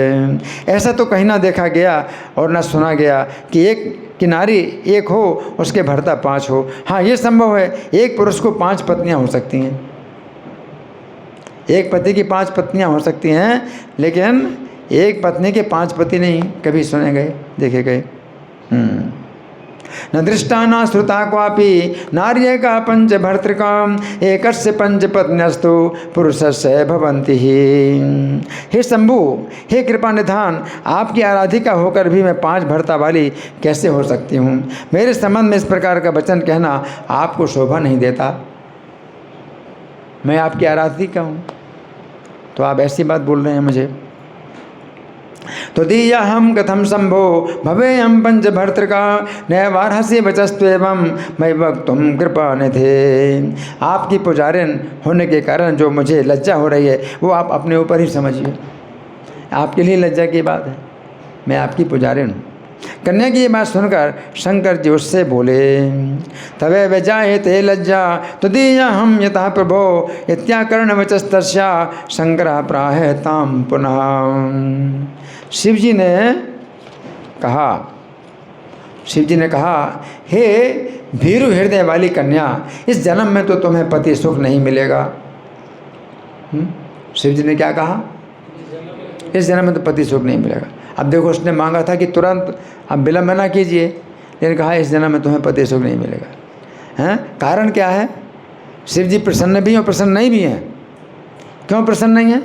ऐसा तो कहीं ना देखा गया और ना सुना गया कि एक नारी एक हो उसके भरता 5 हो। हाँ, ये संभव है, एक पुरुष को 5 पत्नियां हो सकती हैं, एक पति की 5 पत्नियां हो सकती हैं, लेकिन एक पत्नी के 5 पति नहीं कभी सुने गए देखे गए। न दृष्टा न श्रुता क्वापि नार्य का पंच भर्तृका एकस्य पंच पत्न्यस्तु पुरुषस्य भवन्ति ही। हे शंभु, हे कृपा निधान, आपकी आराधिका होकर भी मैं 5 भर्ता वाली कैसे हो सकती हूँ? मेरे संबंध में इस प्रकार का वचन कहना आपको शोभा नहीं देता। मैं आपकी आराधिका हूँ तो आप ऐसी बात बोल रहे हैं मुझे। तो दिया हम कथम संभो भवे हम पंच भर्तृका नैवारहस्य वचस्त्वेवं मैं वक्तुम कृपा निधे। आपकी पुजारिन होने के कारण जो मुझे लज्जा हो रही है वो आप अपने ऊपर ही समझिए, आपके लिए लज्जा की बात है, मैं आपकी पुजारिन हूँ। कन्या की ये बात सुनकर शंकर जी उससे बोले, तवे वजाए ते लज्जा तुदीया हम यथा प्रभो इत्याकर्ण वचस्तस्या शंकर प्राह ताम पुनः। शिव जी ने कहा, हे भीरु हृदय वाली कन्या, इस जन्म में तो तुम्हें पति सुख नहीं मिलेगा। शिव जी ने क्या कहा? इस जन्म में तो पति सुख नहीं मिलेगा। अब देखो, उसने मांगा था कि तुरंत अब विलम्ब ना कीजिए, लेकिन कहा इस जन्म में तुम्हें पति सुख नहीं मिलेगा। हैं? कारण क्या है? शिव जी प्रसन्न भी और प्रसन्न नहीं भी हैं। क्यों प्रसन्न नहीं है?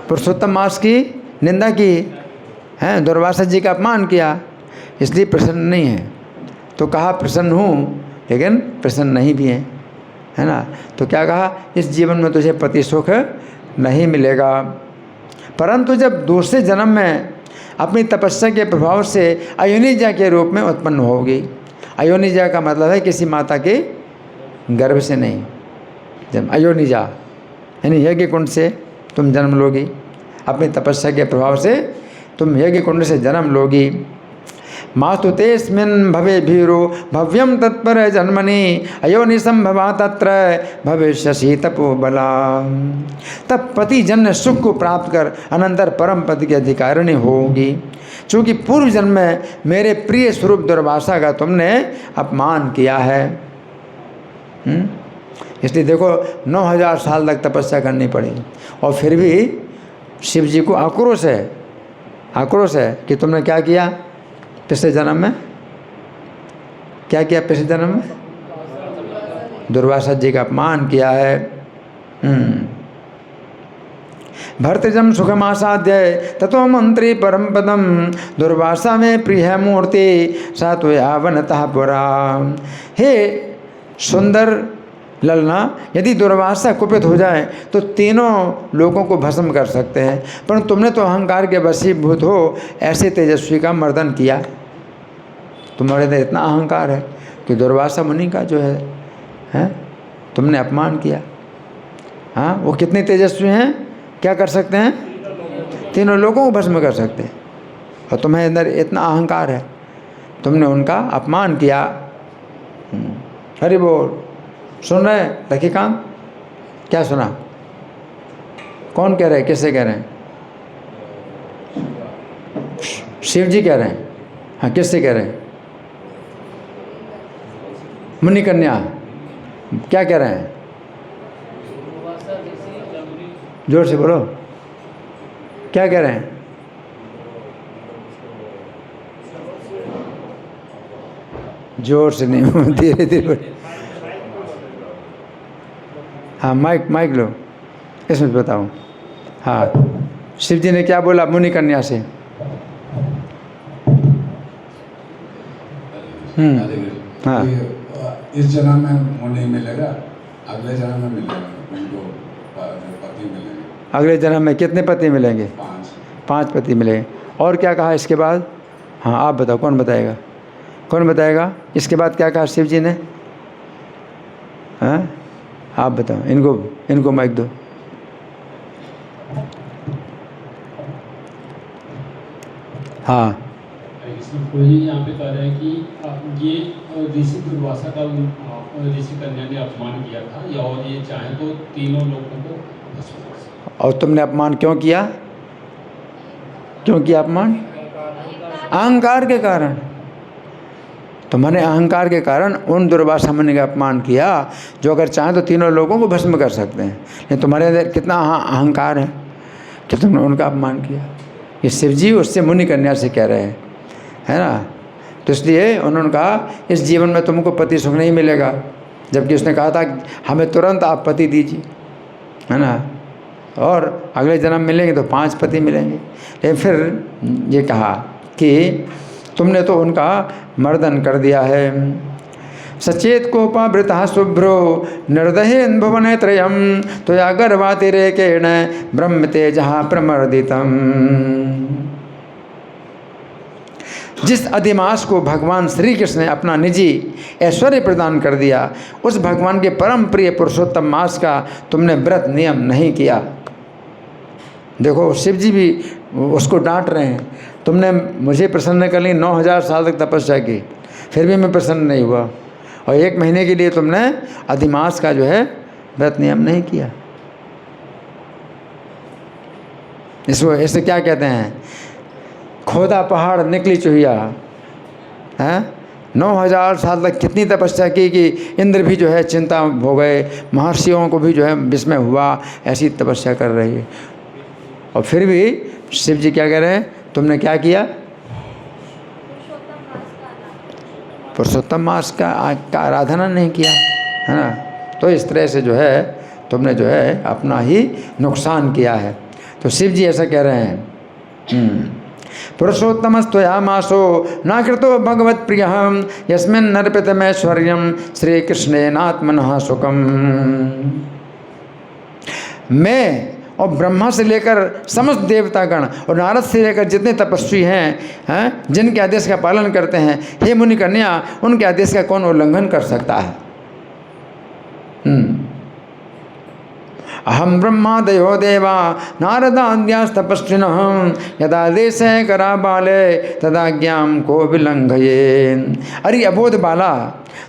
पुरुषोत्तम मास की निंदा की है, दुर्वासा जी का अपमान किया, इसलिए प्रसन्न नहीं है। तो कहा प्रसन्न हूँ लेकिन प्रसन्न नहीं भी हैं, है ना। तो क्या कहा? इस जीवन में तुझे पति सुख नहीं मिलेगा, परंतु जब दूसरे जन्म में अपनी तपस्या के प्रभाव से अयोनिजा के रूप में उत्पन्न होगी। अयोनिजा का मतलब है किसी माता के गर्भ से नहीं, जब अयोनिजा यानी यज्ञ कुंड से तुम जन्म लोगी, अपनी तपस्या के प्रभाव से तुम यज्ञ कुंड से जन्म लोगी। मातु तेस्मिन् भवे भीरो भव्यम तत्पर जन्मनि अयोनि संभवा तत्र भविष्यसि तपोबला। तब पति जन्म सुख को प्राप्त कर अनंतर परम पद की अधिकारिणी होगी। चूँकि पूर्व जन्म में मेरे प्रिय स्वरूप दुर्वासा का तुमने अपमान किया है। इसलिए देखो 9000 साल तक तपस्या करनी पड़ी और फिर भी शिव जी को आक्रोश है कि तुमने क्या किया पिछले जन्म में, क्या किया पिछले जन्म में? दुर्वासा जी का अपमान किया है। भर्तजम सुखमासाध्य ततो मंत्री परम पदम दुर्वासा में प्रिय मूर्ति सातो यावनतः पुरा। हे सुंदर ललना, यदि दुर्वासा कुपित हो जाए तो तीनों लोगों को भस्म कर सकते हैं, परंतु तुमने तो अहंकार के वशीभूत हो ऐसे तेजस्वी का मर्दन किया। तुम्हारे अंदर इतना अहंकार है कि दुर्वासा मुनि का जो है तुमने अपमान किया। हाँ, वो कितने तेजस्वी हैं, क्या कर सकते हैं? तीनों लोगों को भस्म कर सकते हैं, और तुम्हारे अंदर इतना अहंकार है, तुमने उनका अपमान किया। हरि बोल। सुन रहे लखीकांत? क्या सुना? कौन कह रहे हैं? किससे कह रहे हैं? शिव जी कह रहे हैं। हाँ, किससे कह रहे हैं? मुनि कन्या क्या कह रहे हैं? जोर से बोलो, क्या कह रहे हैं? जोर से नहीं, धीरे धीरे। हाँ, माइक माइक लो, इसमें बताओ। हाँ, शिव जी ने क्या बोला मुनि कन्या से? हाँ, इस जन्म में मुनि मिलेगा, अगले जन्म में मिलेगा उनको पति मिलेंगे। अगले जन्म में कितने पति मिलेंगे? 5 पति मिलेंगे। और क्या कहा इसके बाद? हाँ, आप बताओ, कौन बताएगा? कौन बताएगा इसके बाद क्या कहा शिव जी ने? हाँ, आप बताओ, इनको माइक दो। हाँ, इसमें कोई यहाँ पे कह रहे हैं कि ये ऋषि दुर्वासा का ऋषि कन्या ने अपमान किया था, या और ये चाहे तो तीनों लोगों को भस्म कर सकते। और तुमने अपमान क्यों किया? क्यों किया अपमान? अहंकार के कारण। तुमने अहंकार के कारण उन दुर्वासा मुनि का अपमान किया जो अगर चाहें तो तीनों लोगों को भस्म कर सकते हैं। लेकिन तुम्हारे अंदर कितना अहंकार है कि तुमने उनका अपमान किया। ये शिव जी उससे मुनि कन्या से कह रहे हैं, है ना। तो इसलिए उन्होंने कहा इस जीवन में तुमको पति सुख नहीं मिलेगा, जबकि उसने कहा था हमें तुरंत आप पति दीजिए, है ना, और अगले जन्म मिलेंगे तो 5 पति मिलेंगे। लेकिन फिर ये कहा कि तुमने तो उनका मर्दन कर दिया है। सचेत कोपावृतः शुभ्रो निर्दहेन भुवने त्रयम त्वया गर्भातिरेकेण ब्रह्म तेजः प्रमर्दितम्। जिस अधिमास को भगवान श्री कृष्ण ने अपना निजी ऐश्वर्य प्रदान कर दिया, उस भगवान के परम प्रिय पुरुषोत्तम मास का तुमने व्रत नियम नहीं किया। देखो शिव जी भी उसको डांट रहे हैं, तुमने मुझे प्रसन्न कर ली, 9000 साल तक तपस्या की, फिर भी मैं प्रसन्न नहीं हुआ, और 1 महीने के लिए तुमने अधिमास का जो है व्रत नियम नहीं किया। इसको ऐसे क्या कहते हैं? खोदा पहाड़ निकली चूहिया, है। 9000 साल तक कितनी तपस्या की कि इंद्र भी जो है चिंता हो गए, महर्षियों को भी जो है विस्मय हुआ, ऐसी तपस्या कर रही है। और फिर भी शिव जी क्या कह रहे हैं? तुमने क्या किया? पुरुषोत्तम मास का आराधना नहीं किया, है ना। तो इस तरह से जो है तुमने जो है अपना ही नुकसान किया है। तो शिव जी ऐसा कह रहे हैं। पुरुषोत्तमस्त्वया मासो न कृतो भगवत प्रिय यस्मिन् नर्पितमैश्वर्यं श्री कृष्णेनात्मनः सुखम। मैं और ब्रह्मा से लेकर समस्त देवतागण और नारद से लेकर जितने तपस्वी हैं, जिनके आदेश का पालन करते हैं, हे मुनि कन्या, उनके आदेश का कौन उल्लंघन कर सकता है? अहम ब्रह्मादयो देवा नारदाद्यास्तपस्विनः यदा देशे करा बाले तदाज्ञां को विलंघये। अरे अबोध बाला,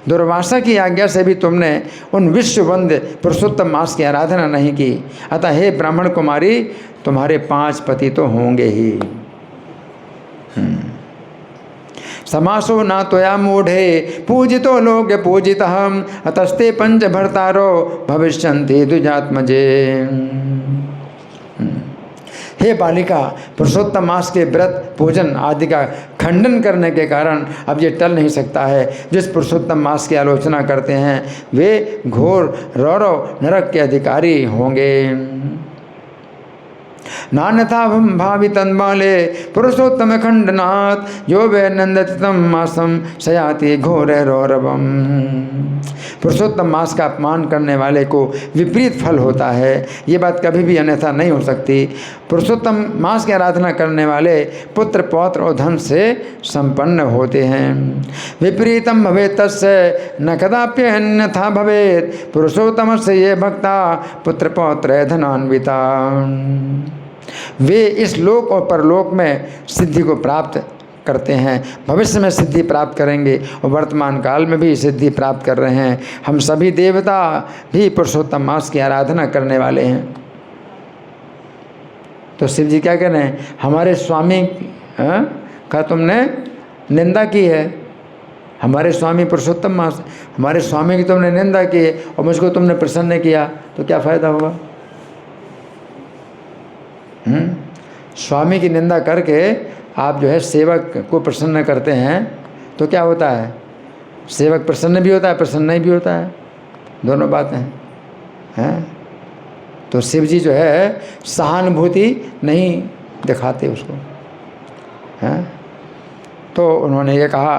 दुर्वासा की आज्ञा से भी तुमने उन विश्ववंद्य पुरुषोत्तम मास की आराधना नहीं की, अतः हे ब्राह्मण कुमारी, तुम्हारे 5 पति तो होंगे ही। समासो न त्वया मूढ़े पूजितो लोक पूजितः अतस्ते 5 भर्तारो भविष्यन्ति द्विजात्मजे। हे बालिका, पुरुषोत्तम मास के व्रत पूजन आदि का खंडन करने के कारण अब ये टल नहीं सकता है। जिस पुरुषोत्तम मास की आलोचना करते हैं वे घोर रौरव नरक के अधिकारी होंगे। नान्यथा भावी तन्बाले पुरुषोत्तम खंडनाथ जो वे नंदति तम मासम सयाति घोर रौरवम। पुरुषोत्तम मास का अपमान करने वाले को विपरीत फल होता है, ये बात कभी भी अन्यथा नहीं हो सकती। पुरुषोत्तम मास की आराधना करने वाले पुत्र पौत्र और धन से संपन्न होते हैं। विपरीतम भवेत् तस्य न कदाप्य अन्यथा भवेत् पुरुषोत्तम से ये भक्ता पुत्र पौत्र धनान्विता। वे इस लोक और परलोक में सिद्धि को प्राप्त करते हैं, भविष्य में सिद्धि प्राप्त करेंगे और वर्तमान काल में भी सिद्धि प्राप्त कर रहे हैं। हम सभी देवता भी पुरुषोत्तम मास की आराधना करने वाले हैं। तो शिव जी क्या कह रहे हैं? हमारे स्वामी का तुमने निंदा की है, हमारे स्वामी पुरुषोत्तम मास, हमारे स्वामी की तुमने निंदा की है और मुझको तुमने प्रसन्न किया, तो क्या फ़ायदा होगा? स्वामी की निंदा करके आप जो है सेवक को प्रसन्न करते हैं तो क्या होता है? सेवक प्रसन्न भी होता है, प्रसन्न नहीं भी होता है, दोनों बातें हैं। तो शिव जी जो है सहानुभूति नहीं दिखाते उसको, हैं। तो उन्होंने ये कहा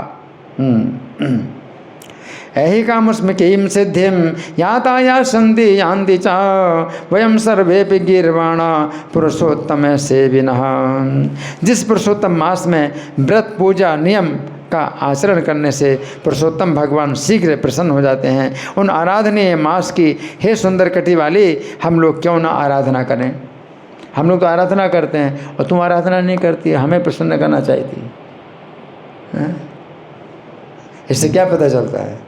ऐहि कामस्मि किं सिद्धिं याता या संधि यान्ति च वयम सर्वेपि गीर्वाणा पुरुषोत्तम सेविनः। जिस पुरुषोत्तम मास में व्रत पूजा नियम का आचरण करने से पुरुषोत्तम भगवान शीघ्र प्रसन्न हो जाते हैं, उन आराधनीय मास की हे सुंदर कटी वाली हम लोग क्यों ना आराधना करें। हम लोग तो आराधना करते हैं और तुम आराधना नहीं करती, हमें प्रसन्न करना चाहती है। इससे क्या पता चलता है,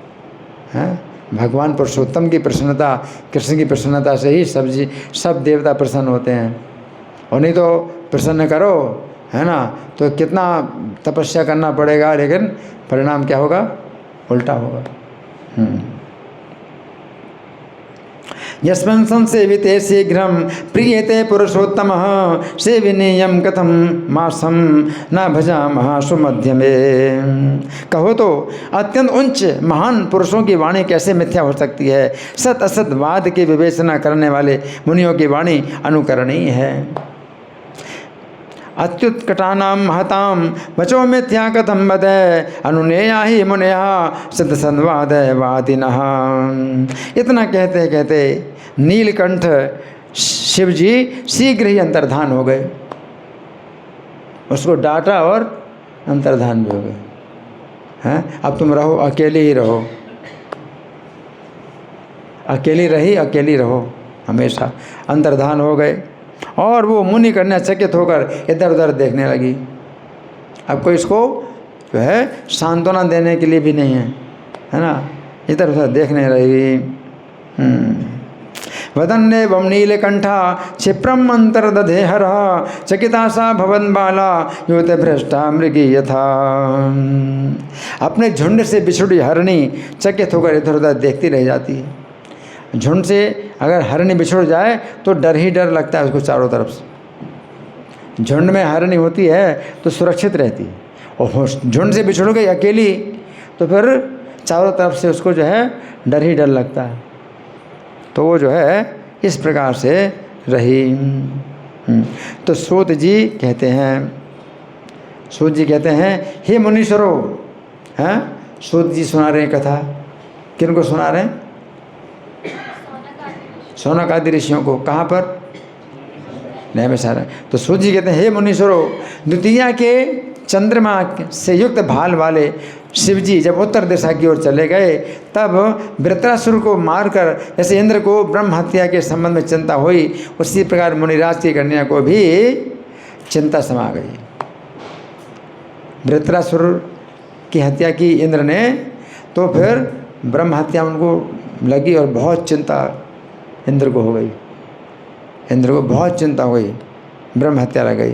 भगवान पुरुषोत्तम की प्रसन्नता, कृष्ण की प्रसन्नता से ही सब देवता प्रसन्न होते हैं। और नहीं तो प्रसन्न करो, है ना, तो कितना तपस्या करना पड़ेगा, लेकिन परिणाम क्या होगा, उल्टा होगा। यस्मिन् संसेविते शीघ्रं प्रीयते पुरुषोत्तमः सेविनीयं कथं मासं न भजामः सुमध्यमे। कहो तो अत्यंत उच्च महान पुरुषों की वाणी कैसे मिथ्या हो सकती है। सत असत वाद की विवेचना करने वाले मुनियों की वाणी अनुकरणीय है। अत्युत्कटानां महतां वचो मिथ्या कथं वदे अनुनेया ही मुनयः सदसंवादय वादिनः। इतना कहते कहते नीलकंठ शिव जी शीघ्र ही अंतर्धान हो गए। उसको डांटा और अंतर्धान भी हो गए, हैं। अब तुम रहो, अकेले ही रहो, अकेली रही, अकेली रहो हमेशा। अंतर्धान हो गए और वो मुनि कन्या चकित होकर इधर उधर देखने लगी। अब कोई इसको जो है सांत्वना देने के लिए भी नहीं है ना, इधर उधर देखने लगी। वदन्नेवं नीलकंठा क्षिप्रम अंतर्दधे हरः चकिता सा भवन बाला युवते भ्रष्टा मृगी यथा। अपने झुंड से बिछुड़ी हरणी चकित होकर इधर उधर देखती रह जाती है। झुंड से अगर हरणी बिछुड़ जाए तो डर ही डर लगता है उसको चारों तरफ से। झुंड में हरणी होती है तो सुरक्षित रहती है, और झुंड से बिछुड़ गई अकेली तो फिर चारों तरफ से उसको जो है डर ही डर लगता है। तो वो जो है इस प्रकार से रही। तो सूत जी कहते हैं हे मुनीश्वरों, हैं। सूत जी सुना रहे हैं कथा, किनको सुना रहे हैं, शौनक आदि ऋषियों को। कहाँ पर, नए में सारा। तो सूत जी कहते हैं हे मुनीश्वरों, द्वितीया के चंद्रमा से युक्त भाल वाले शिव जी जब उत्तर दिशा की ओर चले गए, तब वृत्रासुर को मारकर जैसे इंद्र को ब्रह्म हत्या के संबंध में चिंता हुई, उसी प्रकार मुनिराज की कन्या को भी चिंता समा गई। वृत्रासुर की हत्या की इंद्र ने, तो फिर ब्रह्म हत्या उनको लगी और बहुत चिंता इंद्र को हो गई। इंद्र को बहुत चिंता हो गई, ब्रह्म हत्या लग गई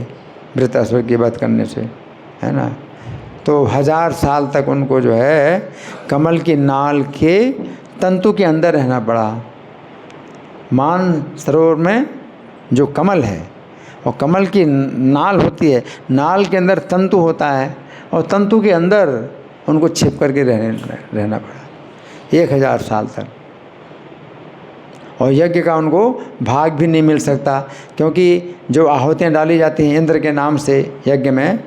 वृत्रासुर की वध करने से, है ना। तो 1000 साल तक उनको जो है कमल की नाल के तंतु के अंदर रहना पड़ा। मान सरोवर में जो कमल है, और कमल की नाल होती है, नाल के अंदर तंतु होता है, और तंतु के अंदर उनको छिप करके रहना पड़ा 1000 साल तक। और यज्ञ का उनको भाग भी नहीं मिल सकता, क्योंकि जो आहुतियाँ डाली जाती हैं इंद्र के नाम से यज्ञ में,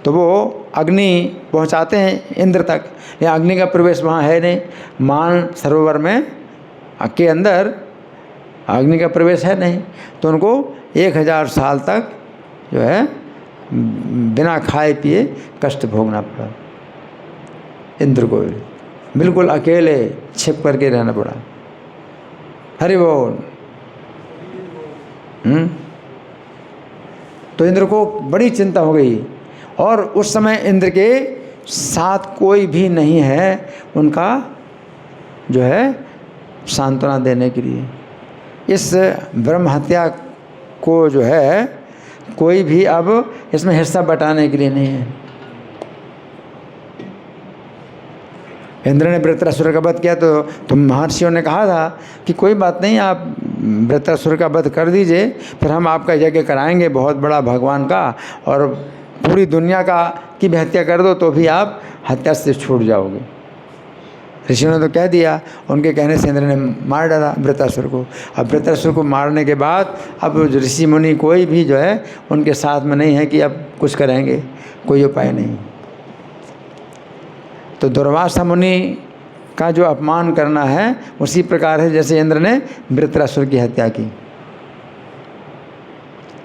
तो वो अग्नि पहुंचाते हैं इंद्र तक, या अग्नि का प्रवेश वहाँ है नहीं। मान सरोवर में के अंदर अग्नि का प्रवेश है नहीं, तो उनको 1000 साल तक जो है बिना खाए पिए कष्ट भोगना पड़ा। इंद्र को बिल्कुल अकेले छिप करके रहना पड़ा। हरि बोल। तो इंद्र को बड़ी चिंता हो गई, और उस समय इंद्र के साथ कोई भी नहीं है उनका जो है सांत्वना देने के लिए। इस ब्रह्म हत्या को जो है कोई भी अब इसमें हिस्सा बटाने के लिए नहीं है। इंद्र ने वृत्रासुर का वध किया, तो महर्षियों ने कहा था कि कोई बात नहीं, आप वृत्रासुर का वध कर दीजिए, फिर हम आपका यज्ञ कराएंगे बहुत बड़ा भगवान का, और पूरी दुनिया का की भी हत्या कर दो तो भी आप हत्या से छूट जाओगे। ऋषियों ने तो कह दिया, उनके कहने से इंद्र ने मार डाला वृत्रासुर को। अब वृत्रासुर को मारने के बाद अब ऋषि मुनि कोई भी जो है उनके साथ में नहीं है कि अब कुछ करेंगे, कोई उपाय नहीं। तो दुर्वासा मुनि का जो अपमान करना है उसी प्रकार है जैसे इंद्र ने वृत्रासुर की हत्या की,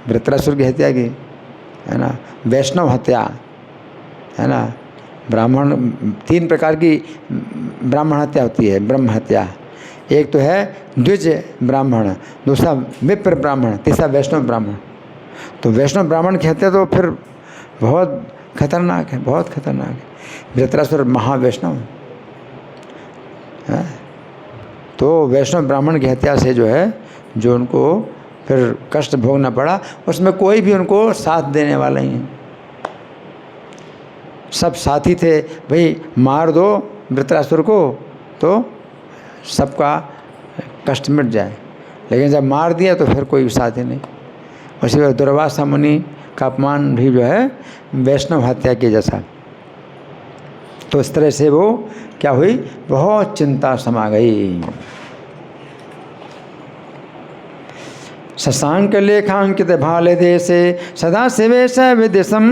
वृत्रासुर की हत्या की, है ना, वैष्णव हत्या, है ना। ब्राह्मण 3 प्रकार की ब्राह्मण हत्या होती है, ब्रह्म हत्या। एक तो है द्विज ब्राह्मण, दूसरा विप्र ब्राह्मण, तीसरा वैष्णव ब्राह्मण। तो वैष्णव ब्राह्मण की हत्या तो फिर बहुत खतरनाक है, बहुत खतरनाक है। वृत्रासुर महावैष्णव है, तो वैष्णव ब्राह्मण की हत्या से जो है जो उनको फिर कष्ट भोगना पड़ा, उसमें कोई भी उनको साथ देने वाला नहीं है। सब साथी थे, भाई मार दो वृत्रासुर को तो सबका कष्ट मिट जाए, लेकिन जब मार दिया तो फिर कोई साथी नहीं। उसी वक्त दुर्वासा मुनि का अपमान भी जो है वैष्णव हत्या के जैसा। तो इस तरह से वो क्या हुई, बहुत चिंता समा गई। शशांक लेखांकित भाले देशे सदा शिवेश विदिशम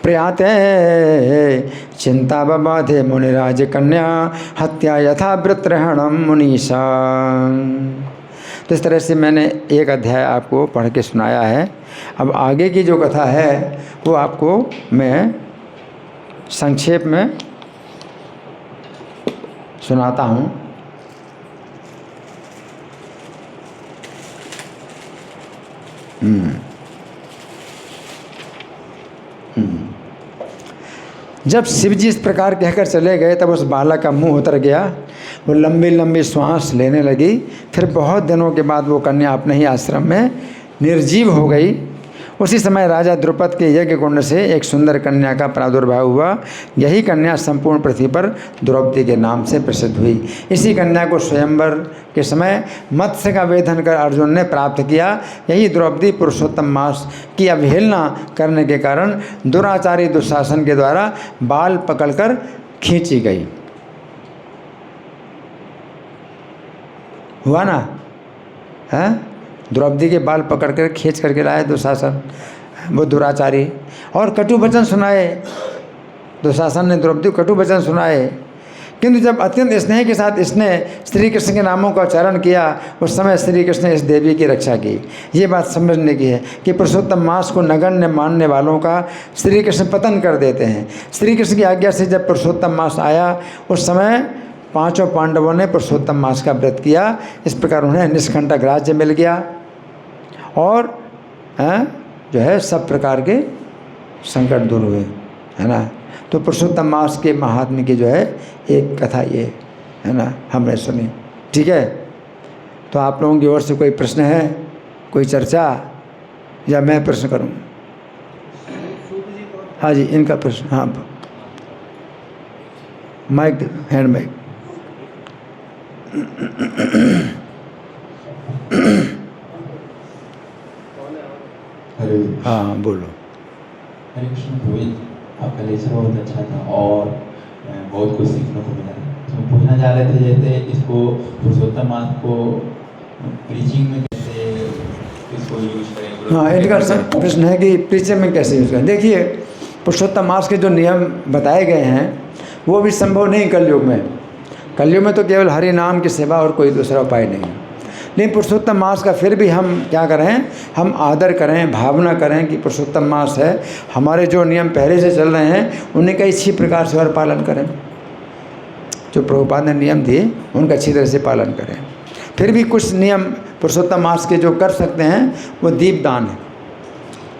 प्रयाते चिंता बबाधे मुनिराज कन्या हत्या यथा वृत्रहणम मुनीषा। तो इस तरह से मैंने एक अध्याय आपको पढ़ के सुनाया है। अब आगे की जो कथा है वो आपको मैं संक्षेप में सुनाता हूँ। जब शिवजी इस प्रकार कहकर चले गए तब उस बालक का मुंह उतर गया, वो लंबी लंबी श्वास लेने लगी। फिर बहुत दिनों के बाद वो कन्या अपने ही आश्रम में निर्जीव हो गई। उसी समय राजा द्रुपद के यज्ञ कुंड से एक सुंदर कन्या का प्रादुर्भाव हुआ। यही कन्या संपूर्ण पृथ्वी पर द्रौपदी के नाम से प्रसिद्ध हुई। इसी कन्या को स्वयंवर के समय मत्स्य का वेधन कर अर्जुन ने प्राप्त किया। यही द्रौपदी पुरुषोत्तम मास की अवहेलना करने के कारण दुराचारी दुशासन के द्वारा बाल पकड़कर खींची गई। हुआ ना, है? द्रौपदी के बाल पकड़ कर खींच करके लाए दुशासन, वो दुराचारी, और कटु वचन सुनाए। दुशासन ने द्रौपदी को कटु वचन सुनाए। किंतु जब अत्यंत स्नेह के साथ इसने श्री कृष्ण के नामों का उच्चारण किया, उस समय श्री कृष्ण ने इस देवी की रक्षा की। ये बात समझने की है कि पुरुषोत्तम मास को नगण्य मानने वालों का श्री कृष्ण पतन कर देते हैं। श्री कृष्ण की आज्ञा से जब पुरुषोत्तम मास आया, उस समय 5 पांडवों ने पुरुषोत्तम मास का व्रत किया। इस प्रकार उन्हें निष्कंटक राज्य मिल गया और जो है सब प्रकार के संकट दूर हुए, है ना। तो पुरुषोत्तम मास के महात्म्य की जो है एक कथा ये है ना हमने सुनी। ठीक है, तो आप लोगों की ओर से कोई प्रश्न है, कोई चर्चा, या मैं प्रश्न करूं? हाँ जी, इनका प्रश्न। हाँ, माइक, हैंड माइक। हाँ बोलो। हरे कृष्ण प्रभु, आपका लेक्चर बहुत अच्छा था और बहुत कुछ सीखने को मिला। इसमें पूछना चाह रहे थे जैसे इसको पुरुषोत्तम मास को प्रीचिंग में कैसे इसको यूज करें। हाँ, इनका प्रश्न है कि प्रीचिंग में कैसे यूज करें। देखिए, पुरुषोत्तम मास के जो नियम बताए गए हैं वो भी संभव नहीं कलयुग में। कलयुग में तो केवल हरि नाम की सेवा और कोई दूसरा उपाय नहीं। लेकिन पुरुषोत्तम मास का फिर भी हम क्या करें, हम आदर करें, भावना करें कि पुरुषोत्तम मास है। हमारे जो नियम पहले से चल रहे हैं उन्हीं का इसी प्रकार से और पालन करें। जो प्रभुपाद ने नियम दिए उनका अच्छी तरह से पालन करें। फिर भी कुछ नियम पुरुषोत्तम मास के जो कर सकते हैं वो दीपदान है।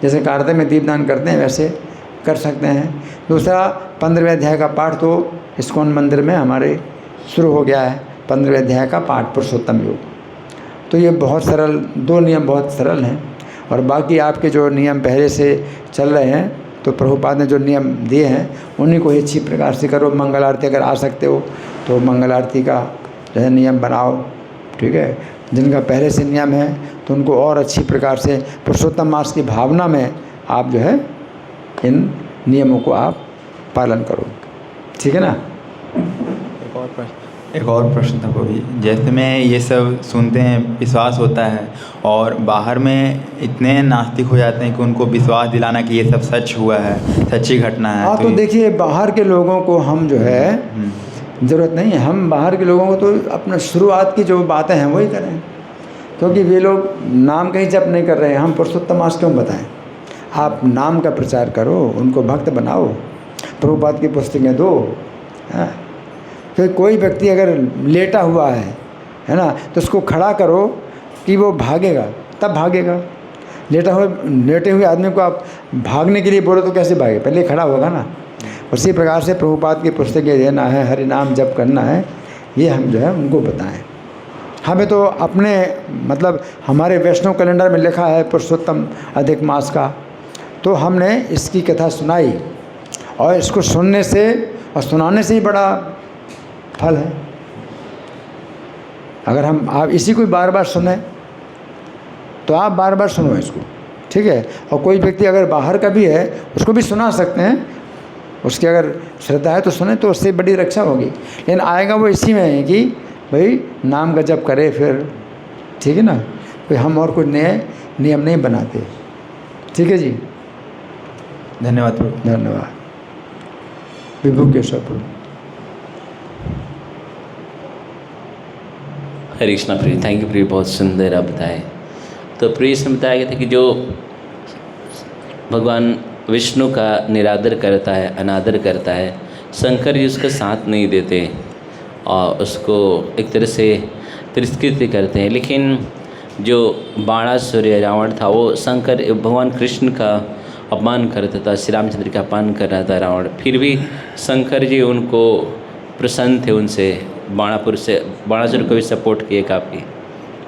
जैसे कार्तिक में दीपदान करते हैं वैसे कर सकते हैं। दूसरा, 15वें अध्याय का पाठ तो इस्कॉन मंदिर में हमारे शुरू हो गया है। 15वें अध्याय का पाठ पुरुषोत्तम योग। तो ये बहुत सरल, 2 नियम बहुत सरल हैं। और बाकी आपके जो नियम पहले से चल रहे हैं तो प्रभुपाद ने जो नियम दिए हैं उन्हीं को अच्छी प्रकार से करो। मंगल आरती अगर आ सकते हो तो मंगल आरती का जो है नियम बनाओ। ठीक है, जिनका पहले से नियम है तो उनको और अच्छी प्रकार से पुरुषोत्तम मास की भावना में आप जो है इन नियमों को आप पालन करो। ठीक है ना। एक एक और प्रश्न था प्रभु जी। जैसे में ये सब सुनते हैं, विश्वास होता है, और बाहर में इतने नास्तिक हो जाते हैं कि उनको विश्वास दिलाना कि ये सब सच हुआ है, सच्ची घटना है। हाँ, तो देखिए बाहर के लोगों को हम जो है ज़रूरत नहीं है, हम बाहर के लोगों को तो अपना शुरुआत की जो बातें हैं वही करें, क्योंकि वे लोग नाम कहीं जप नहीं कर रहे हैं। हम पुरुषोत्तम मास क्यों बताएं? आप नाम का प्रचार करो, उनको भक्त बनाओ, प्रभुपाद की पुस्तकें दो। हाँ, तो कोई व्यक्ति अगर लेटा हुआ है ना, तो उसको खड़ा करो कि वो भागेगा, तब भागेगा। लेटे हुए आदमी को आप भागने के लिए बोलो तो कैसे भागे? पहले खड़ा होगा ना। उसी प्रकार से प्रभुपाद की पुस्तकें देना है, हरि नाम जप करना है, ये हम जो है उनको बताएं। हमें तो अपने मतलब हमारे वैष्णव कैलेंडर में लिखा है पुरुषोत्तम अधिक मास का, तो हमने इसकी कथा सुनाई, और इसको सुनने से और सुनाने से ही बड़ा फल है। अगर आप इसी को बार बार सुने तो आप बार बार सुनो इसको, ठीक है। और कोई व्यक्ति अगर बाहर का भी है उसको भी सुना सकते हैं, उसकी अगर श्रद्धा है तो सुने, तो उससे बड़ी रक्षा होगी। लेकिन आएगा वो इसी में है कि भाई नाम का जप करे फिर, ठीक है ना। कोई हम और कुछ नए नियम नहीं बनाते, ठीक है जी। धन्यवाद प्रभु। धन्यवाद। विभु केशव प्रभु। हरे कृष्णा प्रिय, थैंक यू प्रिय, बहुत सुंदर आप बताए। तो प्रिय इसमें बताया गया था कि जो भगवान विष्णु का निरादर करता है, अनादर करता है, शंकर जी उसका साथ नहीं देते और उसको एक तरह से तिरस्कृत करते हैं। लेकिन जो बाणासुर रावण था, वो शंकर भगवान कृष्ण का अपमान करता था, श्री रामचंद्र का अपमान कर रहा था रावण, फिर भी शंकर जी उनको प्रसन्न थे, उनसे बाणासुर को भी सपोर्ट किए काफ़ी।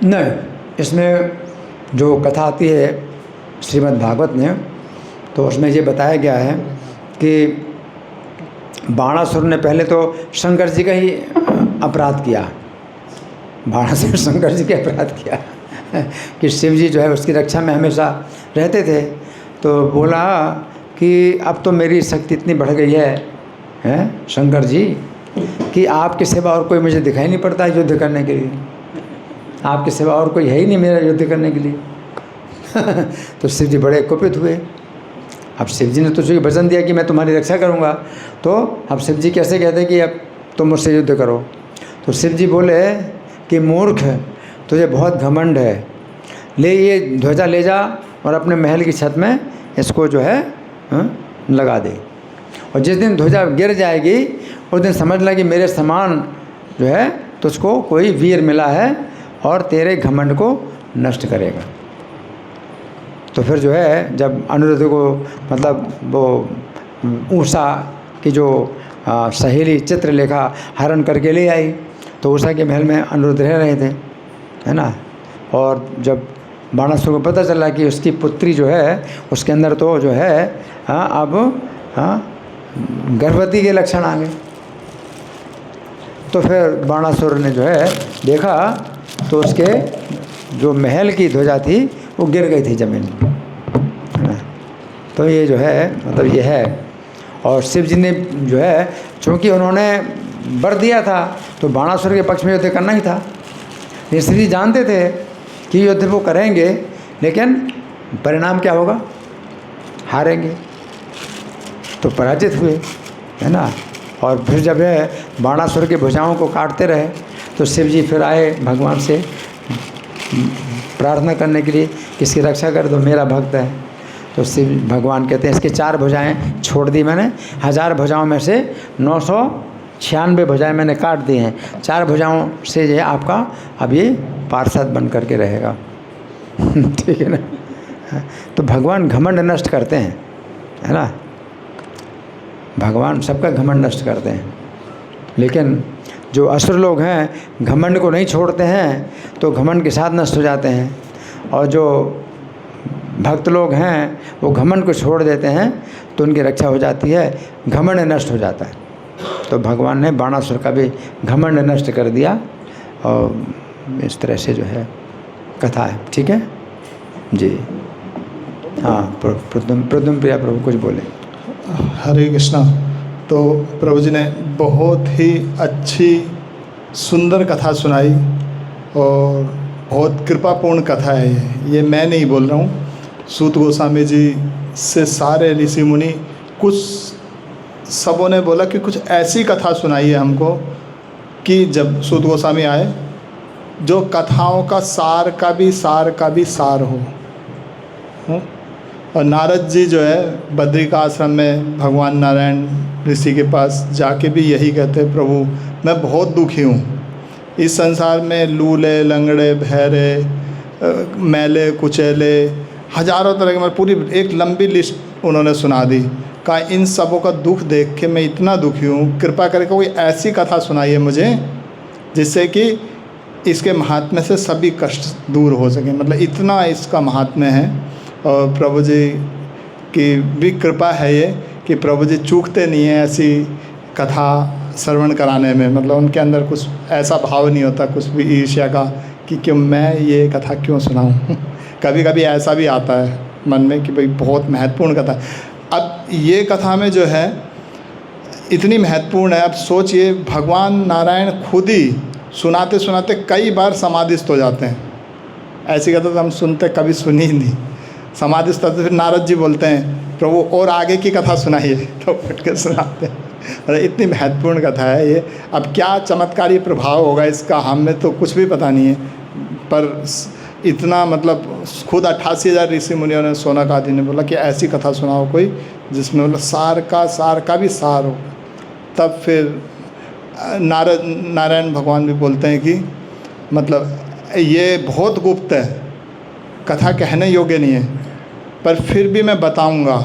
नहीं, इसमें जो कथा आती है श्रीमद् भागवत में, तो उसमें ये बताया गया है कि बाणासुर ने पहले तो शंकर जी का ही अपराध किया। बाणासुर शंकर जी का अपराध किया कि शिव जी जो है उसकी रक्षा में हमेशा रहते थे। तो बोला कि अब तो मेरी शक्ति इतनी बढ़ गई है शंकर जी, कि आपके सिवा और कोई मुझे दिखाई नहीं पड़ता है युद्ध करने के लिए। आपके सिवा और कोई है ही नहीं मेरा युद्ध करने के लिए। तो शिव जी बड़े कुपित हुए। अब शिव जी ने तो तुझे वचन दिया कि मैं तुम्हारी रक्षा करूंगा, तो अब शिव जी कैसे कहते कि अब तुम मुझसे युद्ध करो? तो शिव जी बोले कि मूर्ख, तुझे बहुत घमंड है, ले ये ध्वजा ले जा और अपने महल की छत में इसको जो है लगा दे, और जिस दिन ध्वजा गिर जाएगी उस दिन समझ ला कि मेरे समान जो है तुझको कोई वीर मिला है और तेरे घमंड को नष्ट करेगा। तो फिर जो है जब अनिरुद्ध को मतलब वो उषा की जो सहेली चित्रलेखा हरण करके ले आई, तो उषा के महल में अनिरुद्ध रह रहे थे, है ना। और जब बाणासुर को पता चला कि उसकी पुत्री जो है उसके अंदर तो जो है अब गर्भवती के लक्षण आ गए, तो फिर बाणासुर ने जो है देखा तो उसके जो महल की ध्वजा थी वो गिर गई थी ज़मीन में, है ना। तो ये जो है मतलब ये है। और शिव जी ने जो है चूँकि उन्होंने वर दिया था तो बाणासुर के पक्ष में युद्ध करना ही था। ये शिव जी जानते थे कि युद्ध वो करेंगे, लेकिन परिणाम क्या होगा? हारेंगे। तो पराजित हुए, है ना। और फिर जब है बाणासुर की भुजाओं को काटते रहे तो शिव जी फिर आए भगवान से प्रार्थना करने के लिए कि इसकी रक्षा कर दो, मेरा भक्त है। तो शिव भगवान कहते हैं इसकी 4 भुजाएं छोड़ दी मैंने, 1000 भुजाओं में से 996 भुजाएं मैंने काट दी हैं, 4 भुजाओं से जो है आपका अब ये पार्षद बन करके रहेगा। ठीक है ना। तो भगवान घमंड नष्ट करते हैं, है ना। भगवान सबका घमंड नष्ट करते हैं, लेकिन जो असुर लोग हैं घमंड को नहीं छोड़ते हैं तो घमंड के साथ नष्ट हो जाते हैं, और जो भक्त लोग हैं वो घमंड को छोड़ देते हैं तो उनकी रक्षा हो जाती है, घमंड नष्ट हो जाता है। तो भगवान ने बाणासुर का भी घमंड नष्ट कर दिया, और इस तरह से जो है कथा है। ठीक है जी। हाँ, प्रद्युम्न प्रिया प्रभु कुछ बोले। हरे कृष्णा तो प्रभु जी ने बहुत ही अच्छी सुंदर कथा सुनाई और बहुत कृपापूर्ण कथा है ये मैं नहीं बोल रहा हूँ। सूत गोस्वामी जी से सारे ऋषि मुनि कुछ सबों ने बोला कि कुछ ऐसी कथा सुनाई है हमको कि जब सूत गोस्वामी आए जो कथाओं का सार का भी सार हो। और नारद जी जो है बद्री का आश्रम में भगवान नारायण ऋषि के पास जाके भी यही कहते हैं, प्रभु मैं बहुत दुखी हूँ, इस संसार में लूले लंगड़े बहरे मैले कुचेले हजारों तरह के, मतलब पूरी एक लंबी लिस्ट उन्होंने सुना दी। कहा इन सबों का दुख देख के मैं इतना दुखी हूँ, कृपा करके कोई ऐसी कथा सुनाइए मुझे जिससे कि इसके महात्म्य से सभी कष्ट दूर हो सके। मतलब इतना इसका महात्म्य है। और प्रभु जी की भी कृपा है ये कि प्रभु जी चूकते नहीं हैं ऐसी कथा श्रवण कराने में। मतलब उनके अंदर कुछ ऐसा भाव नहीं होता कुछ भी ईर्ष्या का कि क्यों मैं ये कथा क्यों सुनाऊँ। कभी कभी ऐसा भी आता है मन में कि भाई बहुत महत्वपूर्ण कथा। अब ये कथा में जो है इतनी महत्वपूर्ण है, अब सोचिए भगवान नारायण खुद ही सुनाते सुनाते कई बार समाधिस्थ हो जाते हैं। ऐसी कथा तो हम सुनते कभी सुनी ही नहीं। समाधिस्थ होते फिर नारद जी बोलते हैं प्रभु और आगे की कथा सुनाइए, तो उठ के सुनाते हैं। अरे इतनी महत्वपूर्ण कथा है ये। अब क्या चमत्कारी प्रभाव होगा इसका हमें तो कुछ भी पता नहीं है, पर इतना मतलब खुद 88,000 ऋषि मुनियों ने सोनक आदि ने बोला कि ऐसी कथा सुनाओ कोई जिसमें मतलब सार का भी सार हो। तब फिर नारायण भगवान भी बोलते हैं कि मतलब ये बहुत गुप्त है, कथा कहने योग्य नहीं है, पर फिर भी मैं बताऊंगा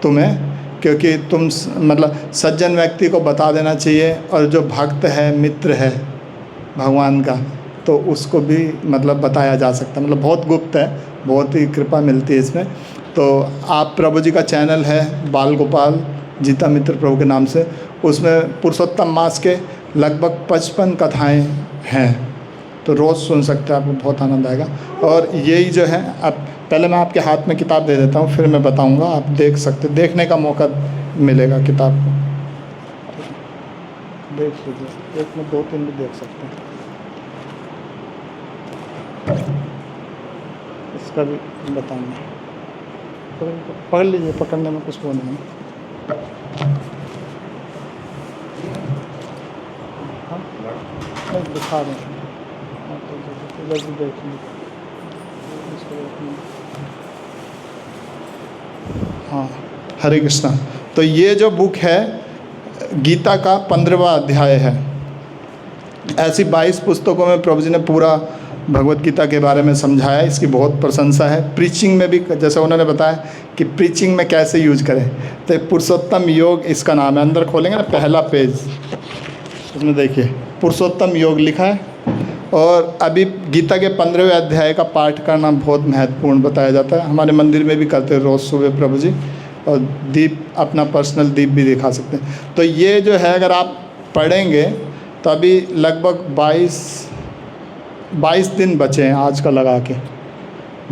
तुम्हें, क्योंकि तुम मतलब सज्जन व्यक्ति को बता देना चाहिए और जो भक्त है मित्र है भगवान का तो उसको भी मतलब बताया जा सकता है। मतलब बहुत गुप्त है, बहुत ही कृपा मिलती है इसमें। तो आप प्रभु जी का चैनल है बाल गोपाल जीता मित्र प्रभु के नाम से, उसमें पुरुषोत्तम मास के लगभग 55 कथाएँ हैं, तो रोज़ सुन सकते हैं, आपको बहुत आनंद आएगा। और यही जो है अब पहले मैं आपके हाथ में किताब दे देता हूँ, फिर मैं बताऊँगा, आप देख सकते, देखने का मौका मिलेगा किताब को। देख लीजिए, एक में 2-3 भी देख सकते हैं। इसका भी बताऊँगा, पकड़ लीजिए, पकड़ने में कुछ वो नहीं है। हाँ दिखा दें, देख लीजिए। हाँ हरे कृष्णा। तो ये जो बुक है गीता का 15वां अध्याय है। ऐसी 22 पुस्तकों में प्रभु जी ने पूरा भगवत गीता के बारे में समझाया, इसकी बहुत प्रशंसा है। प्रीचिंग में भी जैसे उन्होंने बताया कि प्रीचिंग में कैसे यूज करें, तो पुरुषोत्तम योग इसका नाम है। अंदर खोलेंगे ना पहला पेज, उसमें देखिए पुरुषोत्तम योग लिखा है। और अभी गीता के 15वें अध्याय का पाठ करना बहुत महत्वपूर्ण बताया जाता है। हमारे मंदिर में भी करते हैं रोज़ सुबह प्रभु जी, और दीप अपना पर्सनल दीप भी दिखा सकते हैं। तो ये जो है अगर आप पढ़ेंगे तो अभी लगभग 22 दिन बचे हैं आज का लगा के,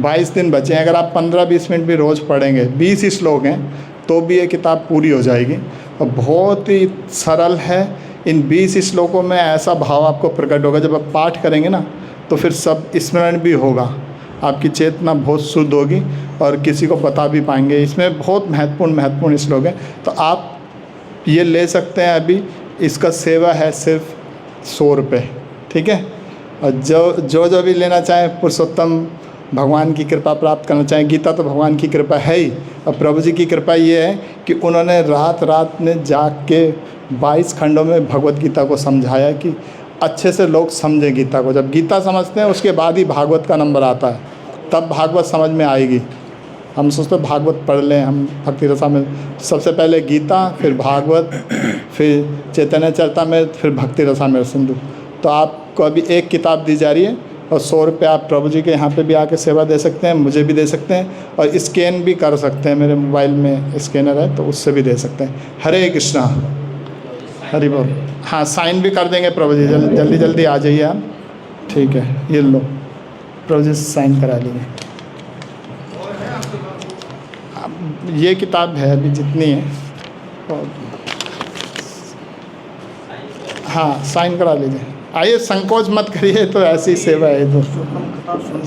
22 दिन बचे हैं। अगर आप 15-20 मिनट भी रोज़ पढ़ेंगे, 20 श्लोक हैं तो भी ये किताब पूरी हो जाएगी। और बहुत ही सरल है। इन 20 श्लोकों में ऐसा भाव आपको प्रकट होगा, जब आप पाठ करेंगे ना तो फिर सब स्मरण भी होगा, आपकी चेतना बहुत शुद्ध होगी और किसी को बता भी पाएंगे। इसमें बहुत महत्वपूर्ण श्लोक है, तो आप ये ले सकते हैं। अभी इसका सेवा है सिर्फ 100 रुपये, ठीक है। और जो भी लेना चाहें, पुरुषोत्तम भगवान की कृपा प्राप्त करना चाहें, गीता तो भगवान की कृपा है ही, और प्रभु जी की कृपा ये है कि उन्होंने रात में जाग के 22 खंडों में भगवत गीता को समझाया कि अच्छे से लोग समझें गीता को। जब गीता समझते हैं उसके बाद ही भागवत का नंबर आता है, तब भागवत समझ में आएगी। हम सोचते भागवत पढ़ लें, हम भक्ति रसा में सबसे पहले गीता, फिर भागवत, फिर चैतन्य चरितामृत, फिर भक्ति रसामृत सिंधु। तो आपको अभी एक किताब दी जा रही है और 100 रुपये आप प्रभु जी के यहाँ पे भी आके सेवा दे सकते हैं, मुझे भी दे सकते हैं, और स्कैन भी कर सकते हैं। मेरे मोबाइल में स्कैनर है तो उससे भी दे सकते हैं। हरे कृष्णा, हरि बोल। हाँ साइन भी कर देंगे प्रभु जी, जल्दी आ जाइए आप, ठीक है। ये लो प्रभु जी साइन करा लीजिए। ये किताब है अभी जितनी है, और हाँ साइन करा लीजिए। आइए, संकोच मत करिए, तो ऐसी सेवा है दोस्तों।